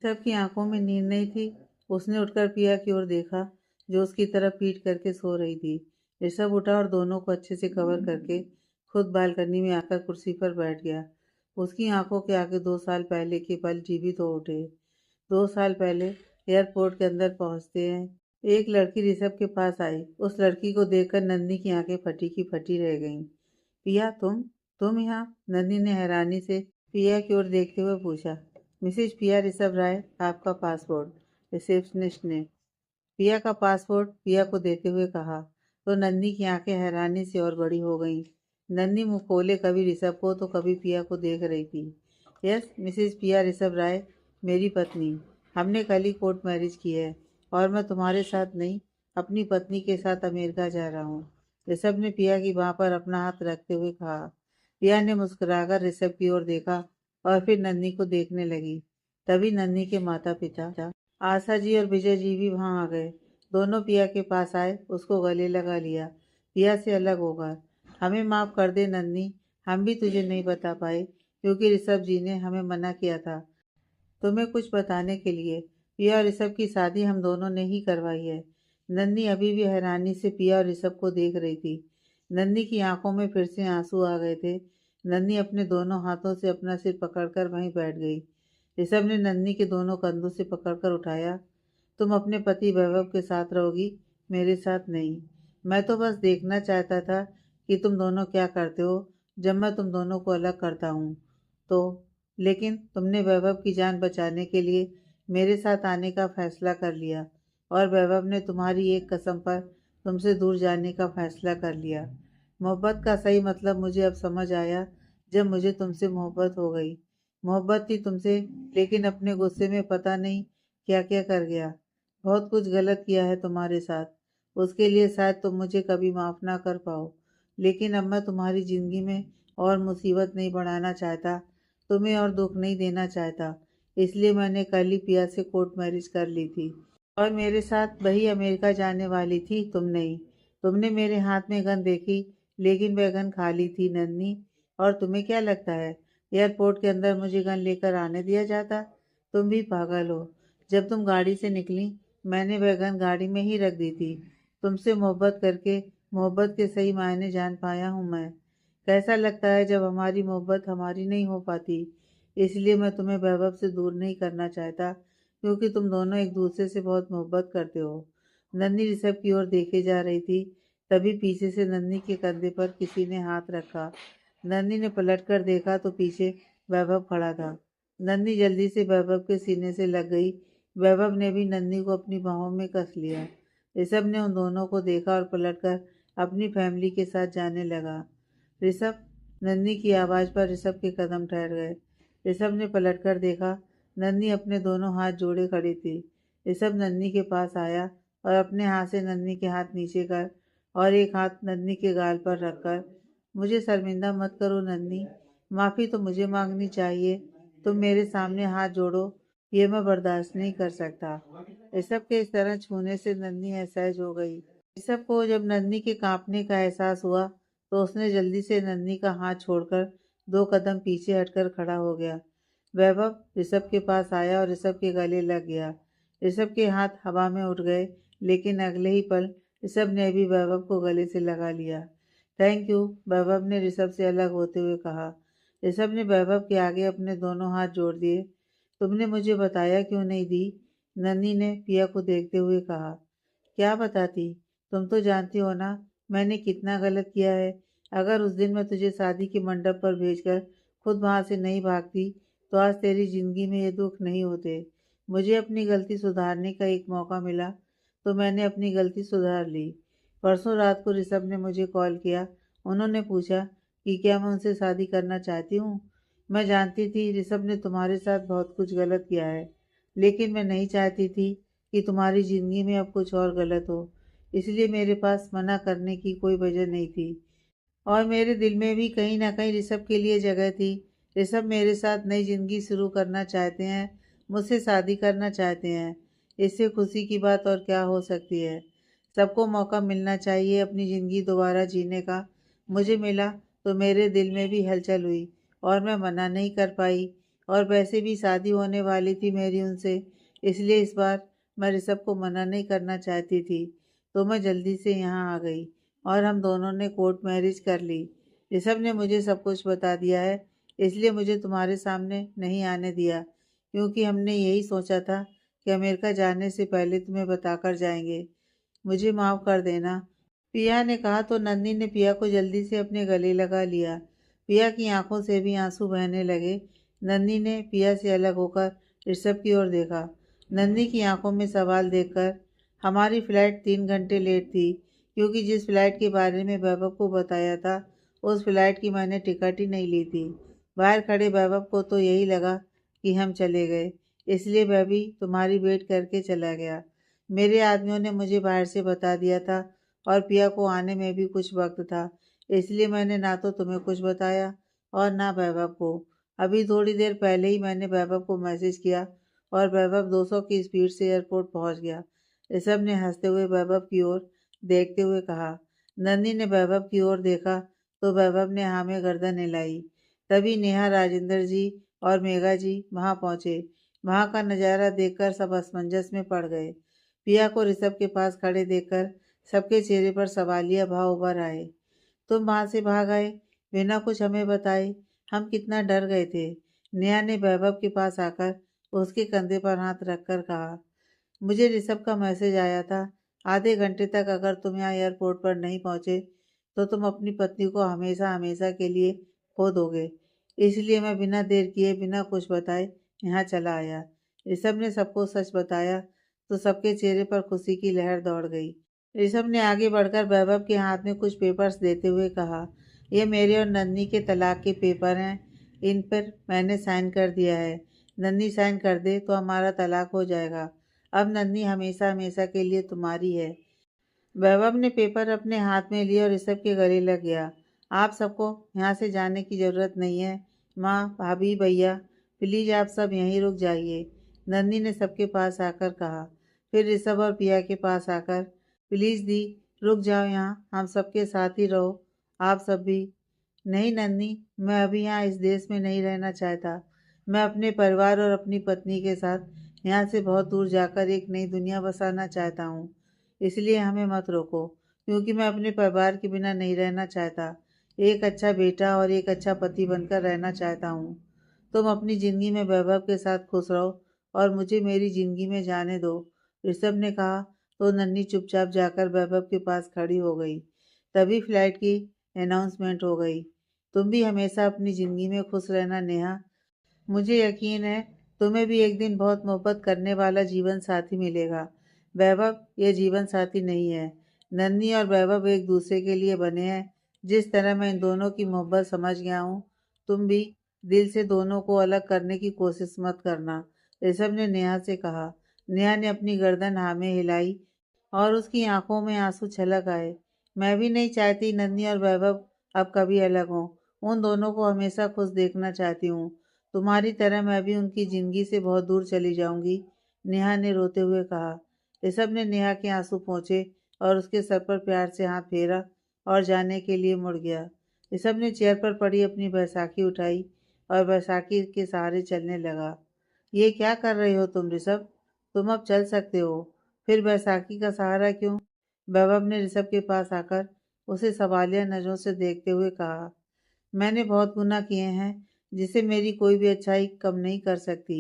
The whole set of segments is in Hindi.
सबकी आंखों में नींद नहीं थी। उसने उठकर पिया की ओर देखा, जो उसकी तरफ पीठ करके सो रही थी। ऋषभ उठा और दोनों को अच्छे से कवर करके खुद बालकनी में आकर कुर्सी पर बैठ गया। उसकी आंखों के आगे 2 साल पहले के पल जीवित हो उठे। 2 साल पहले एयरपोर्ट के अंदर पहुंचते हैं, एक लड़की ऋषभ के पास आई। उस लड़की को देखकर नंदनी की आंखें फटी की फटी रह गईं। पिया, तुम यहाँ? नंदनी ने हैरानी से पिया की ओर देखते हुए पूछा। मिसेज पिया ऋषभ राय, आपका पासपोर्ट, रिसेप्शनिस्ट ने पिया का पासपोर्ट पिया को देते हुए कहा। तो नन्ही की आंखें हैरानी से और बड़ी हो गईं। नन्ही मुंह खोले कभी ऋषभ को तो कभी पिया को देख रही थी। यस, मिसेज पिया ऋषभ राय, मेरी पत्नी। हमने कल ही कोर्ट मैरिज की है और मैं तुम्हारे साथ नहीं, अपनी पत्नी के साथ अमेरिका जा रहा हूँ। ऋषभ ने पिया की बाह पर अपना हाथ रखते हुए कहा। पिया ने मुस्कुराकर ऋषभ की ओर देखा और फिर नन्ही को देखने लगी। तभी नन्ही के माता पिता आशा जी और विजय जी भी वहां आ गए। दोनों पिया के पास आए, उसको गले लगा लिया। पिया से अलग होकर, हमें माफ कर दे नन्ही, हम भी तुझे नहीं बता पाए क्योंकि ऋषभ जी ने हमें मना किया था तुम्हें कुछ बताने के लिए। पिया और ऋषभ की शादी हम दोनों ने ही करवाई है। नन्ही अभी भी हैरानी से पिया और ऋषभ को देख रही थी। नन्ही की आंखों में फिर से आंसू आ गए थे। नन्ही अपने दोनों हाथों से अपना सिर पकड़कर वहीं बैठ गई। ऋषभ ने नन्ही के दोनों कंधों से पकड़कर उठाया। तुम अपने पति वैभव के साथ रहोगी, मेरे साथ नहीं। मैं तो बस देखना चाहता था कि तुम दोनों क्या करते हो जब मैं तुम दोनों को अलग करता हूँ तो। लेकिन तुमने वैभव की जान बचाने के लिए मेरे साथ आने का फैसला कर लिया और वैभव ने तुम्हारी एक कसम पर तुमसे दूर जाने का फैसला कर लिया। मोहब्बत का सही मतलब मुझे अब समझ आया जब मुझे तुमसे मोहब्बत हो गई। मोहब्बत थी तुमसे, लेकिन अपने गुस्से में पता नहीं क्या क्या कर गया। बहुत कुछ गलत किया है तुम्हारे साथ, उसके लिए शायद तुम मुझे कभी माफ़ ना कर पाओ। लेकिन अब मैं तुम्हारी ज़िंदगी में और मुसीबत नहीं बढ़ाना चाहता, तुम्हें और दुख नहीं देना चाहता। इसलिए मैंने कल ही पिया से कोर्ट मैरिज कर ली थी और मेरे साथ वही अमेरिका जाने वाली थी, तुम नहीं। तुमने मेरे हाथ में गन देखी, लेकिन वह गन खाली थी नन्ही। और तुम्हें क्या लगता है एयरपोर्ट के अंदर मुझे गन लेकर आने दिया जाता? तुम भी पागल हो। जब तुम गाड़ी से निकली, मैंने वह गन गाड़ी में ही रख दी थी। तुमसे मोहब्बत करके मोहब्बत के सही मायने जान पाया हूँ मैं। कैसा लगता है जब हमारी मोहब्बत हमारी नहीं हो पाती। इसलिए मैं तुम्हें वैभव से दूर नहीं करना चाहता, क्योंकि तुम दोनों एक दूसरे से बहुत मोहब्बत करते हो। नन्ही ऋषभ की ओर देखे जा रही थी, तभी पीछे से नन्ही के कंधे पर किसी ने हाथ रखा। नन्ही ने पलटकर देखा तो पीछे वैभव खड़ा था। नन्ही जल्दी से वैभव के सीने से लग गई। वैभव ने भी नन्ही को अपनी बाहों में कस लिया। ऋषभ ने उन दोनों को देखा और पलटकर अपनी फैमिली के साथ जाने लगा। ऋषभ, नन्ही की आवाज़ पर ऋषभ के कदम ठहर गए। ऋषभ ने पलटकर देखा, नन्ही अपने दोनों हाथ जोड़े खड़ी थी। ऋषभ नन्ही के पास आया और अपने हाथ से नन्ही के हाथ नीचे कर और एक हाथ नन्ही के गाल पर रखकर, मुझे शर्मिंदा मत करो नन्ही, माफ़ी तो मुझे मांगनी चाहिए। तुम मेरे सामने हाथ जोड़ो, ये मैं बर्दाश्त नहीं कर सकता। ऋषभ के इस तरह छूने से नन्ही असहज हो गई। ऋषभ को जब नन्ही के कांपने का एहसास हुआ तो उसने जल्दी से नन्ही का हाथ छोड़कर 2 कदम पीछे हटकर खड़ा हो गया। वैभव ऋषभ के पास आया और ऋषभ के गले लग गया। ऋषभ के हाथ हवा में उठ गए, लेकिन अगले ही पल ऋषभ ने भी वैभव को गले से लगा लिया। थैंक यू, वैभव ने ऋषभ से अलग होते हुए कहा। ऋषभ ने वैभव के आगे अपने दोनों हाथ जोड़ दिए। तुमने मुझे बताया क्यों नहीं दी? नन्ही ने पिया को देखते हुए कहा। क्या बताती? तुम तो जानती हो ना मैंने कितना गलत किया है। अगर उस दिन मैं तुझे शादी के मंडप पर भेजकर खुद वहां से नहीं भागती तो आज तेरी जिंदगी में ये दुख नहीं होते। मुझे अपनी गलती सुधारने का एक मौका मिला तो मैंने अपनी गलती सुधार ली। परसों रात को ऋषभ ने मुझे कॉल किया। उन्होंने पूछा कि क्या मैं उनसे शादी करना चाहती हूँ। मैं जानती थी ऋषभ ने तुम्हारे साथ बहुत कुछ गलत किया है, लेकिन मैं नहीं चाहती थी कि तुम्हारी ज़िंदगी में अब कुछ और गलत हो। इसलिए मेरे पास मना करने की कोई वजह नहीं थी और मेरे दिल में भी कहीं ना कहीं ऋषभ के लिए जगह थी। ऋषभ मेरे साथ नई ज़िंदगी शुरू करना चाहते हैं, मुझसे शादी करना चाहते हैं। इससे खुशी की बात और क्या हो सकती है। सबको मौका मिलना चाहिए अपनी ज़िंदगी दोबारा जीने का। मुझे मिला तो मेरे दिल में भी हलचल हुई और मैं मना नहीं कर पाई। और वैसे भी शादी होने वाली थी मेरी उनसे, इसलिए इस बार मैं ऋषभ को मना नहीं करना चाहती थी, तो मैं जल्दी से यहाँ आ गई और हम दोनों ने कोर्ट मैरिज कर ली। ऋषभ ने मुझे सब कुछ बता दिया है, इसलिए मुझे तुम्हारे सामने नहीं आने दिया, क्योंकि हमने यही सोचा था कि अमेरिका जाने से पहले तुम्हें बताकर जाएंगे। मुझे माफ़ कर देना। पिया ने कहा तो नन्ही ने पिया को जल्दी से अपने गले लगा लिया। पिया की आंखों से भी आंसू बहने लगे। नन्ही ने पिया से अलग होकर ऋषभ की ओर देखा। नन्ही की आंखों में सवाल देखकर, हमारी फ्लाइट 3 घंटे लेट थी, क्योंकि जिस फ्लाइट के बारे में वैभव को बताया था उस फ्लाइट की मैंने टिकट ही नहीं ली थी। बाहर खड़े वैभव को तो यही लगा कि हम चले गए, इसलिए वह भी तुम्हारी वेट करके चला गया। मेरे आदमियों ने मुझे बाहर से बता दिया था और पिया को आने में भी कुछ वक्त था, इसलिए मैंने ना तो तुम्हें कुछ बताया और ना वैभव को। अभी थोड़ी देर पहले ही मैंने वैभव को मैसेज किया और वैभव 200 की स्पीड से एयरपोर्ट पहुंच गया। ऋषभ ने हंसते हुए वैभव की ओर देखते हुए कहा। नंदी ने वैभव की ओर देखा तो वैभव ने हाँ में गर्दन हिलाई। तभी नेहा, राजेंद्र जी और मेघा जी वहां पहुंचे। वहां का नजारा देखकर सब असमंजस में पड़ गए। पिया को ऋषभ के पास खड़े देखकर सबके चेहरे पर सवालिया भाव उभर आए। तुम वहां से भाग आए बिना कुछ हमें बताए, हम कितना डर गए थे। नेहा ने वैभव के पास आकर उसके कंधे पर हाथ रखकर कहा। मुझे ऋषभ का मैसेज आया था, आधे घंटे तक अगर तुम यहाँ एयरपोर्ट पर नहीं पहुंचे तो तुम अपनी पत्नी को हमेशा हमेशा के लिए खो दोगे। इसलिए मैं बिना देर किए बिना कुछ बताए यहाँ चला आया। ऋषभ ने सबको सच बताया तो सबके चेहरे पर खुशी की लहर दौड़ गई। ऋषभ ने आगे बढ़कर वैभव के हाथ में कुछ पेपर्स देते हुए कहा, ये मेरे और नन्ही के तलाक के पेपर हैं, इन पर मैंने साइन कर दिया है। नन्ही साइन कर दे तो हमारा तलाक हो जाएगा। अब नन्ही हमेशा हमेशा के लिए तुम्हारी है। वैभव ने पेपर अपने हाथ में लिए और ऋषभ के गले लग गया। आप सबको यहाँ से जाने की ज़रूरत नहीं है। माँ, भाभी, भैया, प्लीज़ आप सब यहीं रुक जाइए, नन्ही ने सबके पास आकर कहा। फिर ऋषभ और पिया के पास आकर, प्लीज़ दी, रुक जाओ यहाँ, हम सबके साथ ही रहो, आप सब भी। नहीं नन्ही, मैं अभी यहाँ इस देश में नहीं रहना चाहता। मैं अपने परिवार और अपनी पत्नी के साथ यहाँ से बहुत दूर जाकर एक नई दुनिया बसाना चाहता हूँ। इसलिए हमें मत रोको, क्योंकि मैं अपने परिवार के बिना नहीं रहना चाहता। एक अच्छा बेटा और एक अच्छा पति बनकर रहना चाहता हूँ। तुम अपनी ज़िंदगी में वैभव के साथ खुश रहो और मुझे मेरी ज़िंदगी में जाने दो, ऋषभ ने कहा। तो नन्ही चुपचाप जाकर वैभव के पास खड़ी हो गई। तभी फ्लाइट की अनाउंसमेंट हो गई। तुम भी हमेशा अपनी ज़िंदगी में खुश रहना नेहा। मुझे यकीन है तुम्हें भी एक दिन बहुत मोहब्बत करने वाला जीवन साथी मिलेगा। वैभव ये जीवन साथी नहीं है। नन्ही और वैभव एक दूसरे के लिए बने हैं। जिस तरह मैं इन दोनों की मोहब्बत समझ गया हूँ, तुम भी दिल से दोनों को अलग करने की कोशिश मत करना, ऋषभ ने नेहा से कहा। नेहा ने अपनी गर्दन हाँ में हिलाई और उसकी आंखों में आंसू छलक आए। मैं भी नहीं चाहती नन्ही और वैभव अब कभी अलग हों। उन दोनों को हमेशा खुश देखना चाहती हूँ। तुम्हारी तरह मैं भी उनकी ज़िंदगी से बहुत दूर चली जाऊंगी, नेहा ने रोते हुए कहा। ऋषभ ने नेहा के आंसू पोंछे और उसके सर पर प्यार से हाथ फेरा और जाने के लिए मुड़ गया। ऋषभ ने चेयर पर पड़ी अपनी बैसाखी उठाई और बैसाखी के सहारे चलने लगा। ये क्या कर रहे हो तुम ऋषभ? तुम अब चल सकते हो, फिर बैसाखी का सहारा क्यों? वैभव ने ऋषभ के पास आकर उसे सवालिया नजरों से देखते हुए कहा। मैंने बहुत गुनाह किए हैं जिसे मेरी कोई भी अच्छाई कम नहीं कर सकती।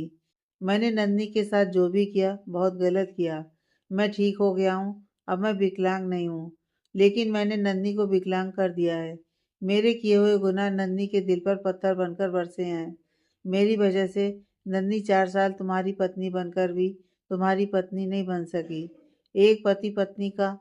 मैंने नन्ही के साथ जो भी किया बहुत गलत किया। मैं ठीक हो गया हूँ, अब मैं विकलांग नहीं हूँ, लेकिन मैंने नन्ही को विकलांग कर दिया है। मेरे किए हुए गुनाह नन्ही के दिल पर पत्थर बनकर बरसे हैं। मेरी वजह से नन्ही 4 साल तुम्हारी पत्नी बनकर भी तुम्हारी पत्नी नहीं बन सकी। एक पति पत्नी का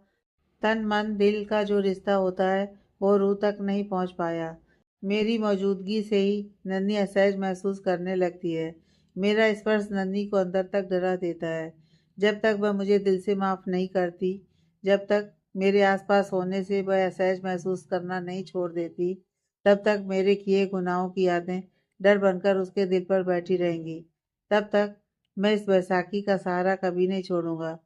तन मन दिल का जो रिश्ता होता है वो रूह तक नहीं पहुंच पाया। मेरी मौजूदगी से ही नन्ही असहज महसूस करने लगती है। मेरा स्पर्श नन्ही को अंदर तक डरा देता है। जब तक वह मुझे दिल से माफ़ नहीं करती, जब तक मेरे आसपास होने से वह असहज महसूस करना नहीं छोड़ देती, तब तक मेरे किए गुनाहों की यादें डर बनकर उसके दिल पर बैठी रहेंगी। तब तक मैं इस बैसाखी का सहारा कभी नहीं छोड़ूंगा।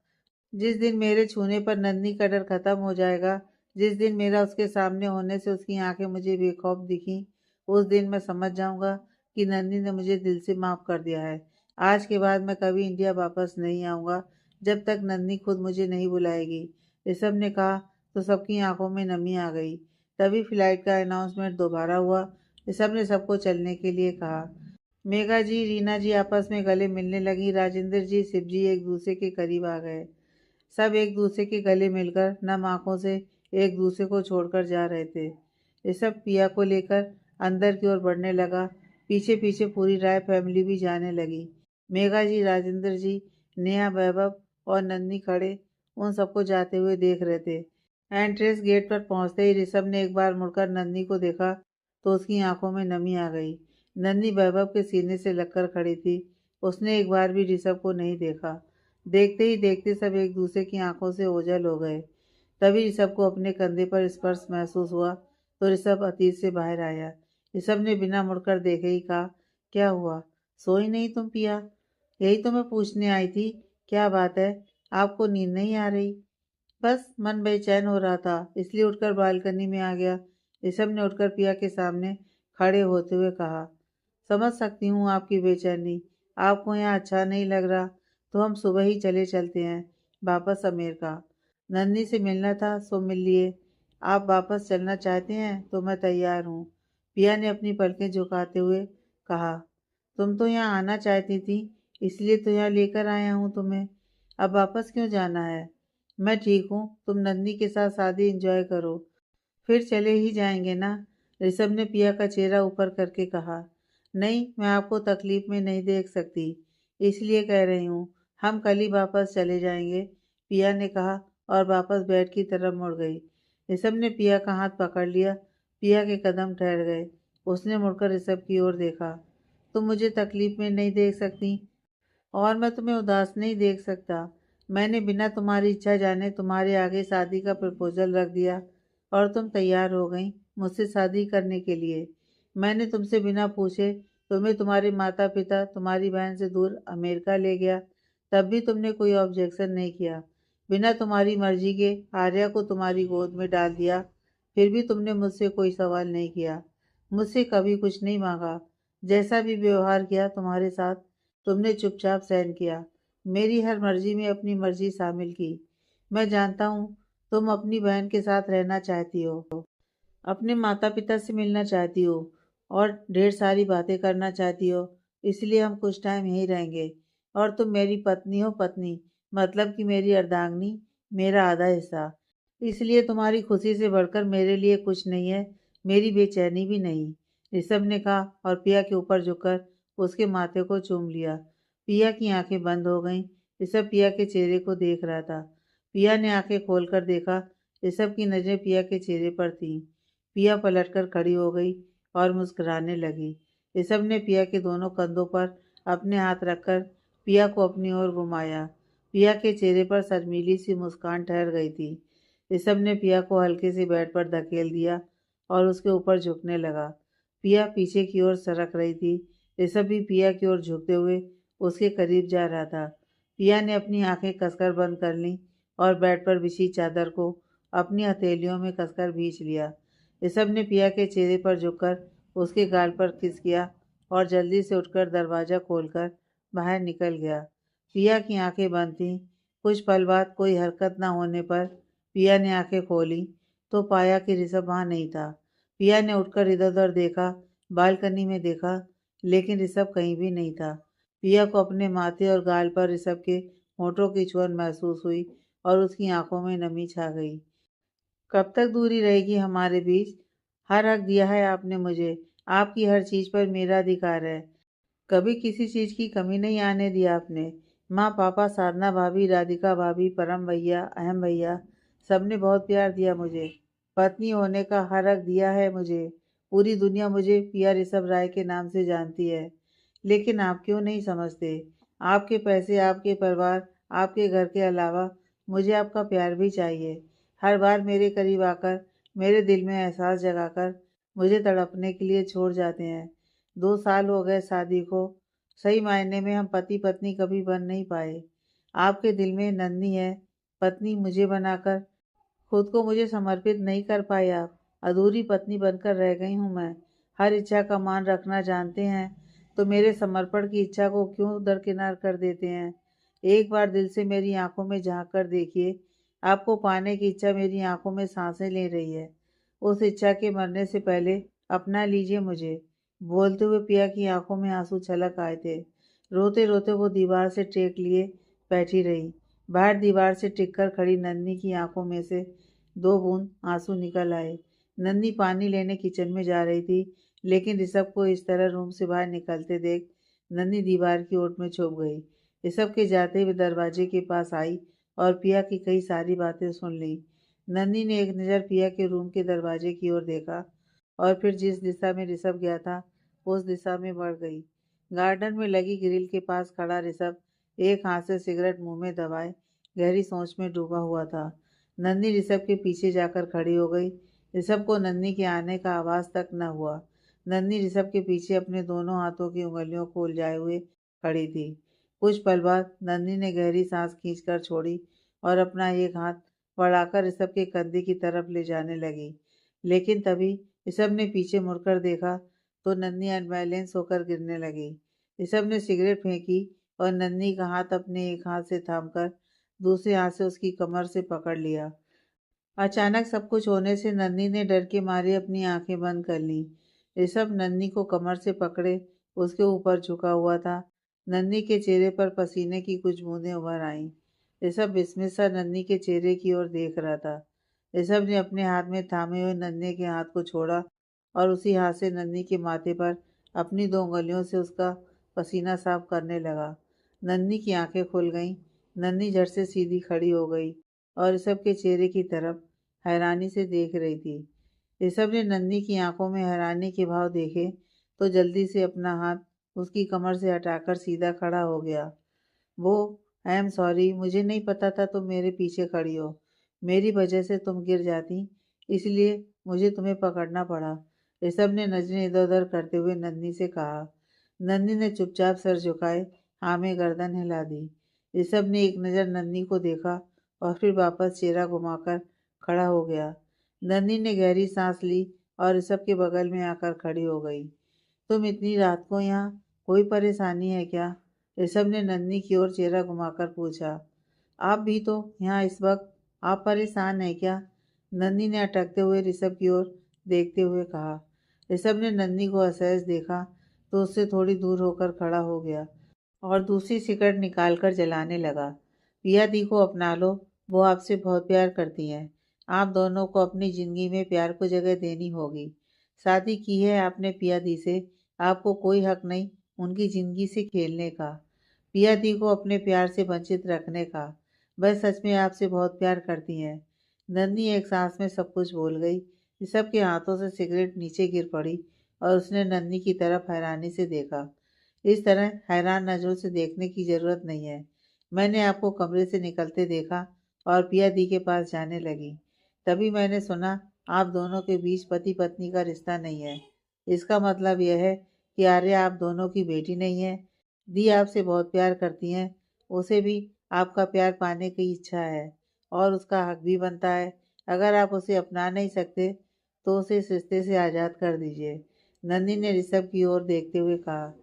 जिस दिन मेरे छूने पर नन्ही का डर खत्म हो जाएगा, जिस दिन मेरा उसके सामने होने से उसकी आंखें मुझे बेखौफ दिखी, उस दिन मैं समझ जाऊंगा कि नन्नी ने मुझे दिल से माफ़ कर दिया है। आज के बाद मैं कभी इंडिया वापस नहीं आऊँगा जब तक नन्नी खुद मुझे नहीं बुलाएगी। ऋषभ ने कहा तो सबकी आंखों में नमी आ गई। तभी फ्लाइट का अनाउंसमेंट दोबारा हुआ। ऋषभ ने सबको चलने के लिए कहा। मेघा जी, रीना जी आपस में गले मिलने लगी। राजेंद्र जी, शिव जी एक दूसरे के करीब आ गए। सब एक दूसरे के गले मिलकर नम आंखों से एक दूसरे को छोड़कर जा रहे थे। ऋषभ पिया को लेकर अंदर की ओर बढ़ने लगा। पीछे पीछे पूरी राय फैमिली भी जाने लगी। मेघा जी, राजेंद्र जी, नेहा, वैभव और नन्नी खड़े उन सबको जाते हुए देख रहे थे। एंट्रेंस गेट पर पहुंचते ही ऋषभ ने एक बार मुड़कर नन्नी को देखा तो उसकी आंखों में नमी आ गई। नन्नी वैभव के सीने से लगकर खड़ी थी। उसने एक बार भी ऋषभ को नहीं देखा। देखते ही देखते सब एक दूसरे की आंखों से ओझल हो गए। तभी ऋषभ को अपने कंधे पर स्पर्श महसूस हुआ तो ऋषभ अतीत से बाहर आया। ऋषभ ने बिना मुड़कर देखे ही कहा, क्या हुआ? सोई नहीं तुम पिया? यही तो मैं पूछने आई थी। क्या बात है, आपको नींद नहीं आ रही? बस मन बेचैन हो रहा था, इसलिए उठकर बालकनी में आ गया। ऋषभ ने उठकर पिया के सामने खड़े होते हुए कहा, समझ सकती हूँ आपकी बेचैनी। आपको यहाँ अच्छा नहीं लग रहा तो हम सुबह ही चले चलते हैं वापस अमेरिका। नन्ही से मिलना था सो मिल लिए। आप वापस चलना चाहते हैं तो मैं तैयार हूँ। पिया ने अपनी पलकें झुकाते हुए कहा, तुम तो यहाँ आना चाहती थी, इसलिए तो यहाँ लेकर आया हूँ तुम्हें। अब वापस क्यों जाना है? मैं ठीक हूँ, तुम नन्ही के साथ शादी एंजॉय करो, फिर चले ही जाएंगे ना। ऋषभ ने पिया का चेहरा ऊपर करके कहा, नहीं, मैं आपको तकलीफ में नहीं देख सकती, इसलिए कह रही हूँ हम कल ही वापस चले जाएंगे, पिया ने कहा और वापस बेड की तरफ मुड़ गई। ऋषभ ने पिया का हाथ पकड़ लिया। पिया के कदम ठहर गए। उसने मुड़कर ऋषभ की ओर देखा, तुम मुझे तकलीफ में नहीं देख सकती और मैं तुम्हें उदास नहीं देख सकता। मैंने बिना तुम्हारी इच्छा जाने तुम्हारे आगे शादी का प्रपोजल रख दिया और तुम तैयार हो गई मुझसे शादी करने के लिए। मैंने तुमसे बिना पूछे तुम्हें तुम्हारे माता पिता तुम्हारी बहन से दूर अमेरिका ले गया, तब भी तुमने कोई ऑब्जेक्शन नहीं किया। बिना तुम्हारी मर्जी के आर्या को तुम्हारी गोद में डाल दिया, फिर भी तुमने मुझसे कोई सवाल नहीं किया, मुझसे कभी कुछ नहीं मांगा। जैसा भी व्यवहार किया तुम्हारे साथ, तुमने चुपचाप सहन किया। मेरी हर मर्जी में अपनी मर्जी शामिल की। मैं जानता हूँ तुम अपनी बहन के साथ रहना चाहती हो, अपने माता पिता से मिलना चाहती हो और ढेर सारी बातें करना चाहती हो, इसलिए हम कुछ टाइम यहीं रहेंगे। और तुम मेरी पत्नी हो, पत्नी मतलब कि मेरी अर्धांगिनी, मेरा आधा हिस्सा। इसलिए तुम्हारी खुशी से बढ़कर मेरे लिए कुछ नहीं है, मेरी बेचैनी भी नहीं, ऋषभ ने कहा और पिया के ऊपर झुककर उसके माथे को चूम लिया। पिया की आंखें बंद हो गईं। ऋषभ पिया के चेहरे को देख रहा था। पिया ने आंखें खोलकर देखा। ऋषभ की नजरें पिया के चेहरे पर थीं। पिया पलटकर खड़ी हो गई और मुस्कुराने लगी। ऋषभ ने पिया के दोनों कंधों पर अपने हाथ रखकर पिया को अपनी ओर घुमाया। पिया के चेहरे पर शर्मीली सी मुस्कान ठहर गई थी। ऋषभ ने पिया को हल्के से बेड पर धकेल दिया और उसके ऊपर झुकने लगा। पिया पीछे की ओर सरक रही थी। ऋषभ भी पिया की ओर झुकते हुए उसके करीब जा रहा था। पिया ने अपनी आंखें कसकर बंद कर लीं और बेड पर बिछी चादर को अपनी हथेलियों में कसकर भींच लिया। ऋषभ ने पिया के चेहरे पर झुककर उसके गाल पर किस किया और जल्दी से उठकर दरवाज़ा खोलकर बाहर निकल गया। पिया की आंखें बंद थीं। कुछ पल बाद कोई हरकत न होने पर पिया ने आंखें खोली तो पाया कि ऋषभ वहाँ नहीं था। पिया ने उठकर इधर उधर देखा, बालकनी में देखा, लेकिन ऋषभ कहीं भी नहीं था। पिया को अपने माथे और गाल पर ऋषभ के होठों की छुअन महसूस हुई और उसकी आंखों में नमी छा गई। कब तक दूरी रहेगी हमारे बीच? हर हक दिया है आपने मुझे, आपकी हर चीज़ पर मेरा अधिकार है, कभी किसी चीज़ की कमी नहीं आने दी आपने। माँ, पापा, साधना भाभी, राधिका भाभी, परम भैया, अहम भैया, सबने बहुत प्यार दिया मुझे। पत्नी होने का हर हक दिया है मुझे। पूरी दुनिया मुझे पिया ऋषभ राय के नाम से जानती है। लेकिन आप क्यों नहीं समझते? आपके पैसे, आपके परिवार, आपके घर के अलावा मुझे आपका प्यार भी चाहिए। हर बार मेरे करीब आकर, मेरे दिल में एहसास जगाकर मुझे तड़पने के लिए छोड़ जाते हैं। 2 साल हो गए शादी को। सही मायने में हम पति पत्नी कभी बन नहीं पाए। आपके दिल में नन्ही है, पत्नी मुझे बनाकर खुद को मुझे समर्पित नहीं कर पाए आप। अधूरी पत्नी बनकर रह गई हूँ मैं। हर इच्छा का मान रखना जानते हैं तो मेरे समर्पण की इच्छा को क्यों दरकिनार कर देते हैं? एक बार दिल से मेरी आंखों में झांक कर देखिए। आपको पाने की इच्छा मेरी आंखों में सांसें ले रही है। उस इच्छा के मरने से पहले अपना लीजिए मुझे। बोलते हुए पिया की आंखों में आंसू छलक आए थे। रोते रोते वो दीवार से टेक लिए बैठी रही। बाहर दीवार से टिककर खड़ी नन्ही की आंखों में से 2 बूंद आंसू निकल आए। नन्ही पानी लेने किचन में जा रही थी, लेकिन ऋषभ को इस तरह रूम से बाहर निकलते देख नन्ही दीवार की ओट में छुप गई। ऋषभ के जाते हुए दरवाजे के पास आई और पिया की कई सारी बातें सुन ली। नन्ही ने एक नज़र पिया के रूम के दरवाजे की ओर देखा और फिर जिस दिशा में ऋषभ गया था उस दिशा में बढ़ गई। गार्डन में लगी ग्रिल के पास खड़ा ऋषभ एक हाथ से सिगरेट मुंह में दबाए गहरी सोच में डूबा हुआ था। नन्ही ऋषभ के पीछे जाकर खड़ी हो गई। ऋषभ को नन्ही के आने का आवाज तक न हुआ। नन्ही ऋषभ के पीछे अपने दोनों हाथों की उंगलियों को उलझाए हुए खड़ी थी। कुछ पल बाद नन्ही ने गहरी सांस खींचकर छोड़ी और अपना एक हाथ बढ़ाकर ऋषभ के कंधे की तरफ ले जाने लगी। लेकिन तभी ऋषभ ने पीछे मुड़कर देखा तो नन्ही अनबैलेंस होकर गिरने लगी। ऋषभ ने सिगरेट फेंकी और नन्ही का हाथ अपने एक हाथ से थामकर दूसरे हाथ से उसकी कमर से पकड़ लिया। अचानक सब कुछ होने से नन्ही ने डर के मारे अपनी आंखें बंद कर ली। ऋषभ नन्ही को कमर से पकड़े उसके ऊपर झुका हुआ था। नन्ही के चेहरे पर पसीने की कुछ बूंदें उभर आईं। ऋषभ विस्मित सा नन्ही के चेहरे की ओर देख रहा था। ऋषभ ने अपने हाथ में थामे हुए नन्ही के हाथ को छोड़ा और उसी हाथ से नन्ही के माथे पर अपनी 2 उंगलियों से उसका पसीना साफ करने लगा। नन्ही की आंखें खुल गईं। नन्ही झट से सीधी खड़ी हो गई और ऋषभ के चेहरे की तरफ हैरानी से देख रही थी। ऋषभ ने नन्ही की आंखों में हैरानी के भाव देखे तो जल्दी से अपना हाथ उसकी कमर से हटाकर सीधा खड़ा हो गया। वो आई एम सॉरी, मुझे नहीं पता था तुम मेरे पीछे खड़ी हो। मेरी वजह से तुम गिर जाती, इसलिए मुझे तुम्हें पकड़ना पड़ा। ऋषभ ने नजरें इधर उधर करते हुए नन्ही से कहा। नन्ही ने चुपचाप सर झुकाए हाँ में गर्दन हिला दी। ऋषभ ने एक नज़र नन्ही को देखा और फिर वापस चेहरा घुमाकर खड़ा हो गया। नन्ही ने गहरी सांस ली और ऋषभ के बगल में आकर खड़ी हो गई। तुम इतनी रात को यहाँ, कोई परेशानी है क्या? ऋषभ ने नन्ही की ओर चेहरा घुमाकर पूछा। आप भी तो यहाँ इस वक्त, आप परेशान हैं क्या? नन्ही ने अटकते हुए ऋषभ की ओर देखते हुए कहा। ऋषभ ने नन्ही को असहज देखा तो उससे थोड़ी दूर होकर खड़ा हो गया और दूसरी सिगरेट निकालकर जलाने लगा। पिया दी को अपना लो, वो आपसे बहुत प्यार करती हैं। आप दोनों को अपनी ज़िंदगी में प्यार को जगह देनी होगी। शादी की है आपने पिया दी से, आपको कोई हक नहीं उनकी ज़िंदगी से खेलने का, पिया दी को अपने प्यार से वंचित रखने का। वह सच में आपसे बहुत प्यार करती हैं। नन्ही एक सांस में सब कुछ बोल गई। ऋषभ के हाथों से सिगरेट नीचे गिर पड़ी और उसने नन्ही की तरफ हैरानी से देखा। इस तरह हैरान नज़रों से देखने की ज़रूरत नहीं है। मैंने आपको कमरे से निकलते देखा और पिया दी के पास जाने लगी। तभी मैंने सुना आप दोनों के बीच पति पत्नी का रिश्ता नहीं है। इसका मतलब यह है कि आर्या आप दोनों की बेटी नहीं है। दी आपसे बहुत प्यार करती हैं। उसे भी आपका प्यार पाने की इच्छा है और उसका हक भी बनता है। अगर आप उसे अपना नहीं सकते तो उसे इस रिश्ते से आज़ाद कर दीजिए। नन्ही ने ऋषभ की ओर देखते हुए कहा।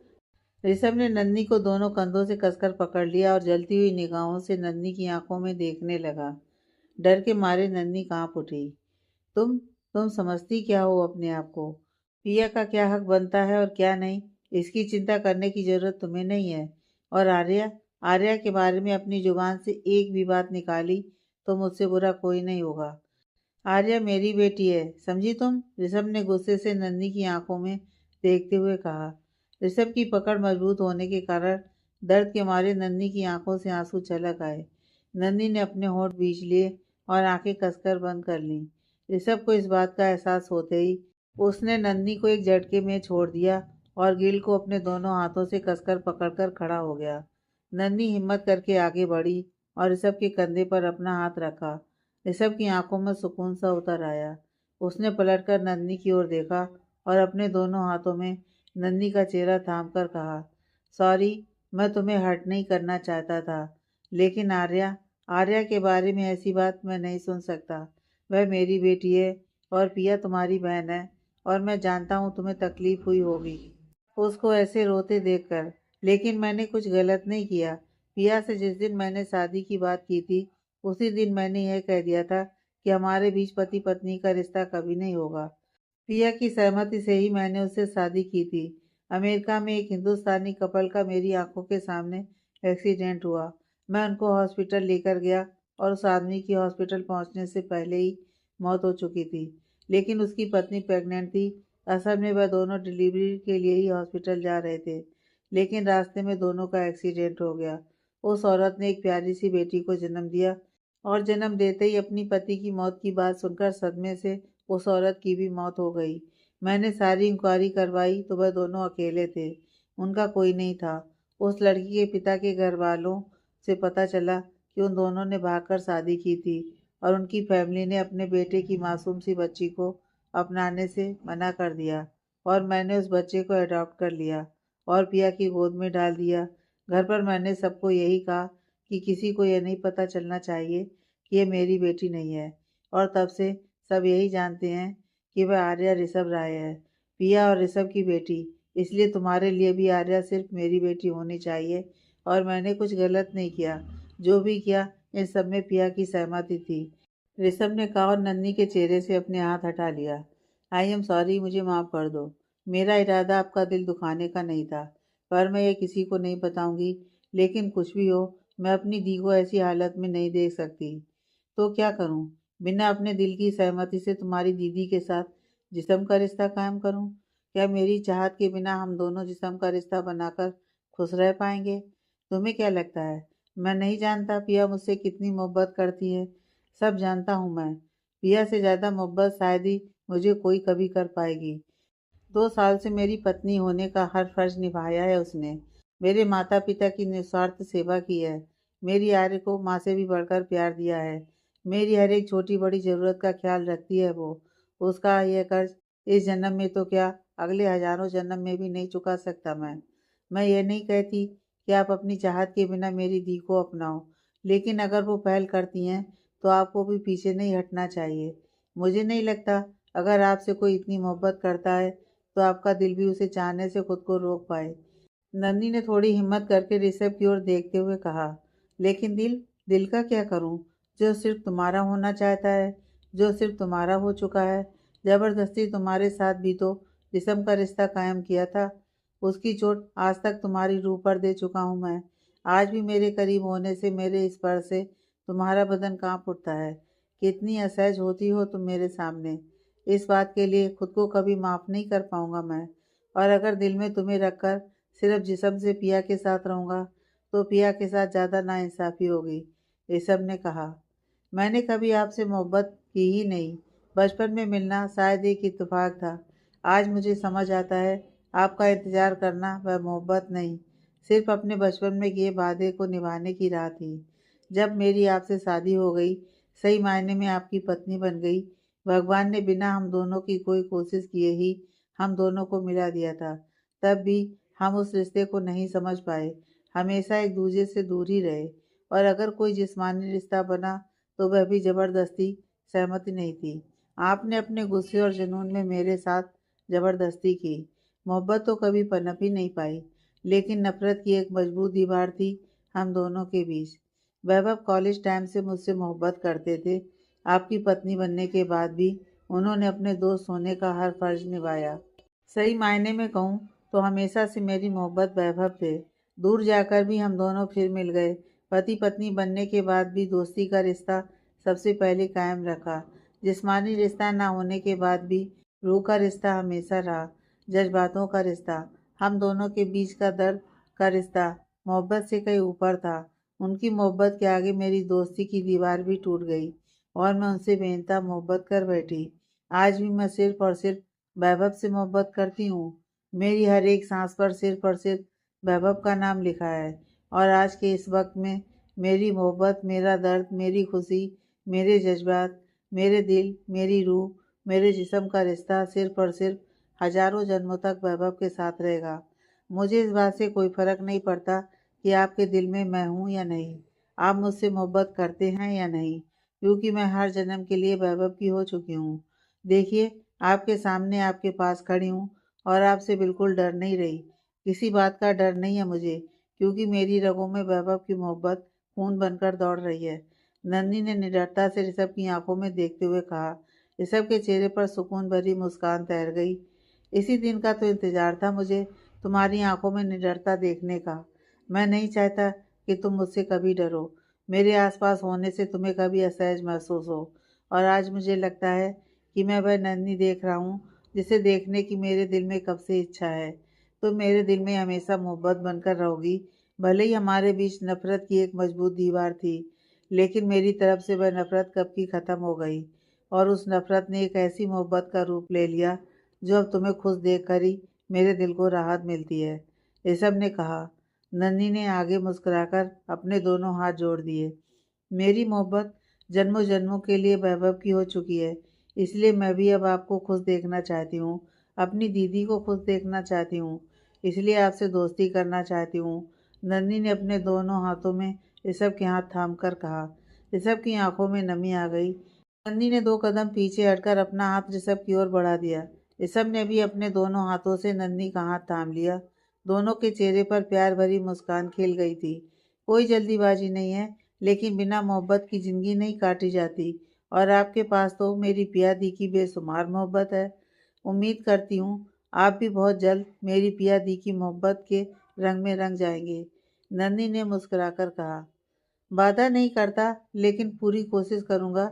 ऋषभ ने नन्ही को दोनों कंधों से कसकर पकड़ लिया और जलती हुई निगाहों से नन्ही की आंखों में देखने लगा। डर के मारे नन्ही कांप उठी। तुम समझती क्या हो अपने आप को? पिया का क्या हक बनता है और क्या नहीं, इसकी चिंता करने की जरूरत तुम्हें नहीं है। और आर्या, आर्या के बारे में अपनी जुबान से एक भी बात निकाली तो मुझसे बुरा कोई नहीं होगा। आर्या मेरी बेटी है, समझी तुम? ऋषभ ने गुस्से से नन्ही की आंखों में देखते हुए कहा। ऋषभ की पकड़ मजबूत होने के कारण दर्द के मारे नन्ही की आंखों से आंसू छलक आए। नन्ही ने अपने होंठ बींच लिए और आंखें कसकर बंद कर लीं। ऋषभ को इस बात का एहसास होते ही उसने नन्ही को एक झटके में छोड़ दिया और गिल को अपने दोनों हाथों से कसकर पकड़कर खड़ा हो गया। नन्ही हिम्मत करके आगे बढ़ी और ऋषभ के कंधे पर अपना हाथ रखा। ऋषभ की आंखों में सुकून सा उतर आया। उसने पलटकर नन्ही की ओर देखा और अपने दोनों हाथों में नन्ही का चेहरा थाम कर कहा, सॉरी, मैं तुम्हें हर्ट नहीं करना चाहता था, लेकिन आर्या, आर्या के बारे में ऐसी बात मैं नहीं सुन सकता। वह मेरी बेटी है और पिया तुम्हारी बहन है और मैं जानता हूँ तुम्हें तकलीफ हुई होगी। उसको ऐसे रोते देखकर। लेकिन मैंने कुछ गलत नहीं किया। पिया से जिस दिन मैंने शादी की बात की थी, उसी दिन मैंने यह कह दिया था कि हमारे बीच पति पत्नी का रिश्ता कभी नहीं होगा। पिया की सहमति से ही मैंने उससे शादी की थी। अमेरिका में एक हिंदुस्तानी कपल का मेरी आंखों के सामने एक्सीडेंट हुआ। मैं उनको हॉस्पिटल लेकर गया और उस आदमी की हॉस्पिटल पहुंचने से पहले ही मौत हो चुकी थी। लेकिन उसकी पत्नी प्रेग्नेंट थी। असल में वह दोनों डिलीवरी के लिए ही हॉस्पिटल जा रहे थे। लेकिन रास्ते में दोनों का एक्सीडेंट हो गया। उस औरत ने एक प्यारी सी बेटी को जन्म दिया और जन्म देते ही अपनी पति की मौत की बात सुनकर सदमे से उस औरत की भी मौत हो गई। मैंने सारी इंक्वायरी करवाई तो वह दोनों अकेले थे। उनका कोई नहीं था। उस लड़की के पिता के घर वालों से पता चला कि उन दोनों ने भागकर शादी की थी और उनकी फैमिली ने अपने बेटे की मासूम सी बच्ची को अपनाने से मना कर दिया और मैंने उस बच्चे को अडॉप्ट कर लिया और पिया की गोद में डाल दिया। घर पर मैंने सबको यही कहा कि किसी को यह नहीं पता चलना चाहिए कि ये मेरी बेटी नहीं है। और तब से सब यही जानते हैं कि वह आर्या ऋषभ राय है, पिया और ऋषभ की बेटी। इसलिए तुम्हारे लिए भी आर्या सिर्फ मेरी बेटी होनी चाहिए और मैंने कुछ गलत नहीं किया। जो भी किया इन सब में पिया की सहमति थी। ऋषभ ने कहा और नन्ही के चेहरे से अपने हाथ हटा लिया। आई एम सॉरी, मुझे माफ़ कर दो। मेरा इरादा आपका दिल दुखाने का नहीं था, पर मैं ये किसी को नहीं बताऊंगी। लेकिन कुछ भी हो, मैं अपनी दी को ऐसी हालत में नहीं देख सकती। तो क्या करूं? बिना अपने दिल की सहमति से तुम्हारी दीदी के साथ जिस्म का रिश्ता कायम करूं? क्या मेरी चाहत के बिना हम दोनों जिस्म का रिश्ता बनाकर खुश रह पाएंगे? तुम्हें क्या लगता है मैं नहीं जानता पिया मुझसे कितनी मोहब्बत करती है? सब जानता हूँ मैं। पिया से ज़्यादा मोहब्बत शायद ही मुझे कोई कभी कर पाएगी। 2 साल से मेरी पत्नी होने का हर फर्ज निभाया है उसने। मेरे माता पिता की निस्वार्थ सेवा की है। मेरी आर्य को माँ से भी बढ़कर प्यार दिया है। मेरी हर एक छोटी बड़ी ज़रूरत का ख्याल रखती है वो। उसका यह कर्ज इस जन्म में तो क्या, अगले हजारों जन्म में भी नहीं चुका सकता मैं ये नहीं कहती कि आप अपनी चाहत के बिना मेरी दी को अपनाओ। लेकिन अगर वो पहल करती हैं तो आपको भी पीछे नहीं हटना चाहिए। मुझे नहीं लगता अगर आपसे कोई इतनी मोहब्बत करता है तो आपका दिल भी उसे चाहने से खुद को रोक पाए। नन्ही ने थोड़ी हिम्मत करके ऋषभ की ओर देखते हुए कहा, लेकिन दिल का क्या करूं, जो सिर्फ तुम्हारा होना चाहता है, जो सिर्फ तुम्हारा हो चुका है। जबरदस्ती तुम्हारे साथ भी तो जिस्म का रिश्ता कायम किया था। उसकी चोट आज तक तुम्हारी रूह पर दे चुका हूं मैं। आज भी मेरे करीब होने से, मेरे स्पर्श से तुम्हारा बदन कांप उठता है। कितनी असहज होती हो तुम मेरे सामने। इस बात के लिए खुद को कभी माफ़ नहीं कर पाऊंगा मैं। और अगर दिल में तुम्हें रखकर सिर्फ जिस्म से पिया के साथ रहूंगा तो पिया के साथ ज़्यादा नाइंसाफ़ी होगी। ऋषभ ने कहा, मैंने कभी आपसे मोहब्बत की ही नहीं। बचपन में मिलना शायद एक इत्तेफाक था। आज मुझे समझ आता है आपका इंतज़ार करना वह मोहब्बत नहीं, सिर्फ अपने बचपन में किए वादे को निभाने की राह थी। जब मेरी आपसे शादी हो गई, सही मायने में आपकी पत्नी बन गई, भगवान ने बिना हम दोनों की कोई कोशिश किए ही हम दोनों को मिला दिया था। तब भी हम उस रिश्ते को नहीं समझ पाए, हमेशा एक दूसरे से दूर ही रहे। और अगर कोई जिस्मानी रिश्ता बना तो वह भी ज़बरदस्ती, सहमति नहीं थी। आपने अपने गुस्से और जुनून में मेरे साथ ज़बरदस्ती की। मोहब्बत तो कभी पनप ही नहीं पाई, लेकिन नफ़रत की एक मजबूत दीवार थी हम दोनों के बीच। वैभव कॉलेज टाइम से मुझसे मोहब्बत करते थे। आपकी पत्नी बनने के बाद भी उन्होंने अपने दोस्त होने का हर फर्ज निभाया। सही मायने में कहूँ तो हमेशा से मेरी मोहब्बत वैभव थे। दूर जाकर भी हम दोनों फिर मिल गए। पति पत्नी बनने के बाद भी दोस्ती का रिश्ता सबसे पहले कायम रखा। जिस्मानी रिश्ता ना होने के बाद भी रूह का रिश्ता हमेशा रहा। जज्बातों का रिश्ता, हम दोनों के बीच का दर्द का रिश्ता मोहब्बत से कहीं ऊपर था। उनकी मोहब्बत के आगे मेरी दोस्ती की दीवार भी टूट गई और मैं उनसे बेइंतहा मोहब्बत कर बैठी। आज भी मैं सिर्फ और सिर्फ वैभव से मोहब्बत करती हूँ। मेरी हर एक सांस पर सिर्फ और सिर्फ वैभव का नाम लिखा है। और आज के इस वक्त में मेरी मोहब्बत, मेरा दर्द, मेरी खुशी, मेरे जज्बात, मेरे दिल, मेरी रूह, मेरे जिस्म का रिश्ता सिर्फ और सिर्फ हजारों जन्मों तक वैभव के साथ रहेगा। मुझे इस बात से कोई फर्क नहीं पड़ता कि आपके दिल में मैं हूँ या नहीं, आप मुझसे मोहब्बत करते हैं या नहीं, क्योंकि मैं हर जन्म के लिए वैभव की हो चुकी हूँ। देखिए, आपके सामने, आपके पास खड़ी हूँ और आपसे बिल्कुल डर नहीं रही। किसी बात का डर नहीं है मुझे, क्योंकि मेरी रगों में वैभव की मोहब्बत खून बनकर दौड़ रही है। नन्ही ने निडरता से ऋषभ की आंखों में देखते हुए कहा। ऋषभ के चेहरे पर सुकून भरी मुस्कान तैर गई। इसी दिन का तो इंतजार था मुझे, तुम्हारी आंखों में निडरता देखने का। मैं नहीं चाहता कि तुम मुझसे कभी डरो, मेरे आसपास होने से तुम्हें कभी असहज महसूस हो। और आज मुझे लगता है कि मैं वह नन्ही देख रहा हूँ जिसे देखने की मेरे दिल में कब से इच्छा है। तुम मेरे दिल में हमेशा मोहब्बत बनकर रहोगी। भले ही हमारे बीच नफरत की एक मजबूत दीवार थी, लेकिन मेरी तरफ से वह नफरत कब की खत्म हो गई, और उस नफरत ने एक ऐसी मोहब्बत का रूप ले लिया जो अब तुम्हें खुश देखकर ही मेरे दिल को राहत मिलती है। ऋषभ ने कहा। नन्ही ने आगे मुस्कुराकर अपने दोनों हाथ जोड़ दिए। मेरी मोहब्बत जन्मों जन्मों के लिए वैभव की हो चुकी है, इसलिए मैं भी अब आपको खुश देखना चाहती हूँ। अपनी दीदी को खुश देखना चाहती हूँ, इसलिए आपसे दोस्ती करना चाहती हूँ। नन्ही ने अपने दोनों हाथों में ऋषभ के हाथ थाम कर कहा। ऋषभ की आंखों में नमी आ गई। नन्ही ने 2 कदम पीछे हटकर अपना हाथ ऋषभ की ओर बढ़ा दिया। ऋषभ ने भी अपने दोनों हाथों से नन्ही का हाथ थाम लिया। दोनों के चेहरे पर प्यार भरी मुस्कान खिल गई थी। कोई जल्दीबाजी नहीं है, लेकिन बिना मोहब्बत की ज़िंदगी नहीं काटी जाती, और आपके पास तो मेरी पिया दी की बेशुमार मोहब्बत है। उम्मीद करती हूँ आप भी बहुत जल्द मेरी पिया दी की मोहब्बत के रंग में रंग जाएंगे। नन्ही ने मुस्कुराकर कहा। वादा नहीं करता, लेकिन पूरी कोशिश करूँगा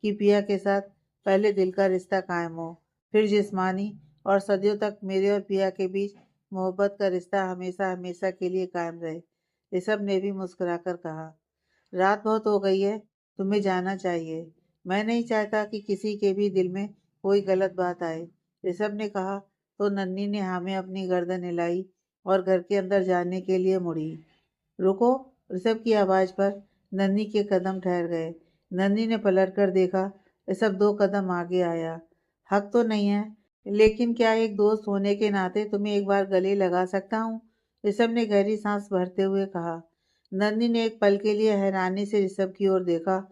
कि पिया के साथ पहले दिल का रिश्ता कायम हो, फिर जिस्मानी, और सदियों तक मेरे और पिया के बीच मोहब्बत का रिश्ता हमेशा हमेशा के लिए कायम रहे। ऋषभ ने भी मुस्कुराकर कहा। रात बहुत हो गई है, तुम्हें जाना चाहिए। मैं नहीं चाहता कि किसी के भी दिल में कोई गलत बात आए, ऋषभ ने कहा। तो नन्ही ने हाँ में अपनी गर्दन हिलाई और घर के अंदर जाने के लिए मुड़ी। रुको, ऋषभ की आवाज़ पर नन्ही के कदम ठहर गए। नन्ही ने पलट कर देखा। ऋषभ 2 कदम आगे आया। हक तो नहीं है, लेकिन क्या एक दोस्त होने के नाते तुम्हें एक बार गले लगा सकता हूँ? ऋषभ ने गहरी सांस भरते हुए कहा। नन्ही ने एक पल के लिए हैरानी से ऋषभ की ओर देखा,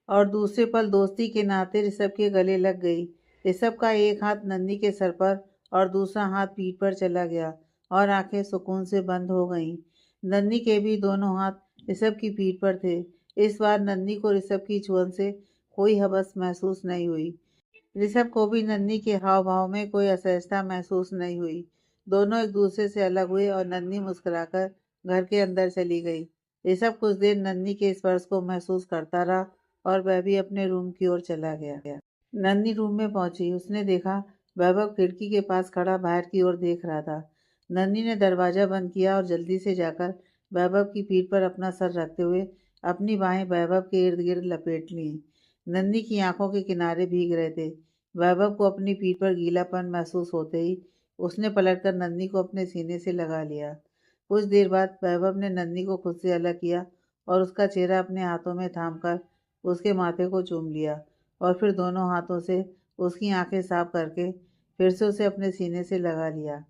और दूसरे पल दोस्ती के नाते ऋषभ के गले लग गई। ऋषभ का एक हाथ नन्ही के सर पर और दूसरा हाथ पीठ पर चला गया, और आंखें सुकून से बंद हो गईं। नन्ही के भी दोनों हाथ ऋषभ की पीठ पर थे। इस बार नन्ही को ऋषभ की छुअन से कोई हवस महसूस नहीं हुई। ऋषभ को भी नन्ही के हाव भाव में कोई असहजता महसूस नहीं हुई। दोनों एक दूसरे से अलग हुए और नन्ही मुस्कुराकर घर के अंदर चली गई। ऋषभ कुछ देर नन्ही के स्पर्श को महसूस करता रहा, और वह भी अपने रूम की ओर चला गया। नन्ही रूम में पहुंची। उसने देखा वैभव खिड़की के पास खड़ा बाहर की ओर देख रहा था। नन्ही ने दरवाजा बंद किया और जल्दी से जाकर वैभव की पीठ पर अपना सर रखते हुए अपनी बाहें वैभव के इर्द गिर्द लपेट ली। नन्ही की आंखों के किनारे भीग रहे थे। वैभव को अपनी पीठ पर गीलापन महसूस होते ही उसने पलटकर नन्ही को अपने सीने से लगा लिया। कुछ देर बाद वैभव ने नन्ही को खुद से अलग किया और उसका चेहरा अपने हाथों में थामकर उसके माथे को चूम लिया, और फिर दोनों हाथों से उसकी आंखें साफ करके फिर से उसे अपने सीने से लगा लिया।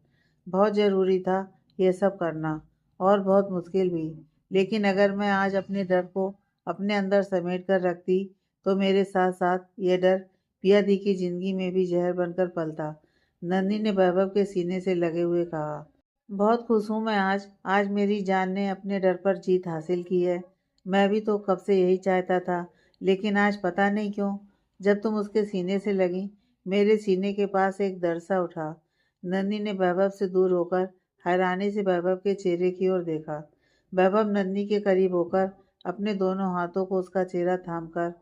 बहुत ज़रूरी था यह सब करना, और बहुत मुश्किल भी। लेकिन अगर मैं आज अपने डर को अपने अंदर समेट कर रखती, तो मेरे साथ साथ यह डर पिया दी की जिंदगी में भी जहर बनकर पलता। नन्ही ने वैभव के सीने से लगे हुए कहा। बहुत खुश हूँ मैं आज। आज मेरी जान ने अपने डर पर जीत हासिल की है। मैं भी तो कब से यही चाहता था, लेकिन आज पता नहीं क्यों, जब तुम उसके सीने से लगी, मेरे सीने के पास एक दर्द सा उठा। नन्ही ने वैभव से दूर होकर हैरानी से वैभव के चेहरे की ओर देखा। वैभव नन्ही के करीब होकर अपने दोनों हाथों को उसका चेहरा थामकर,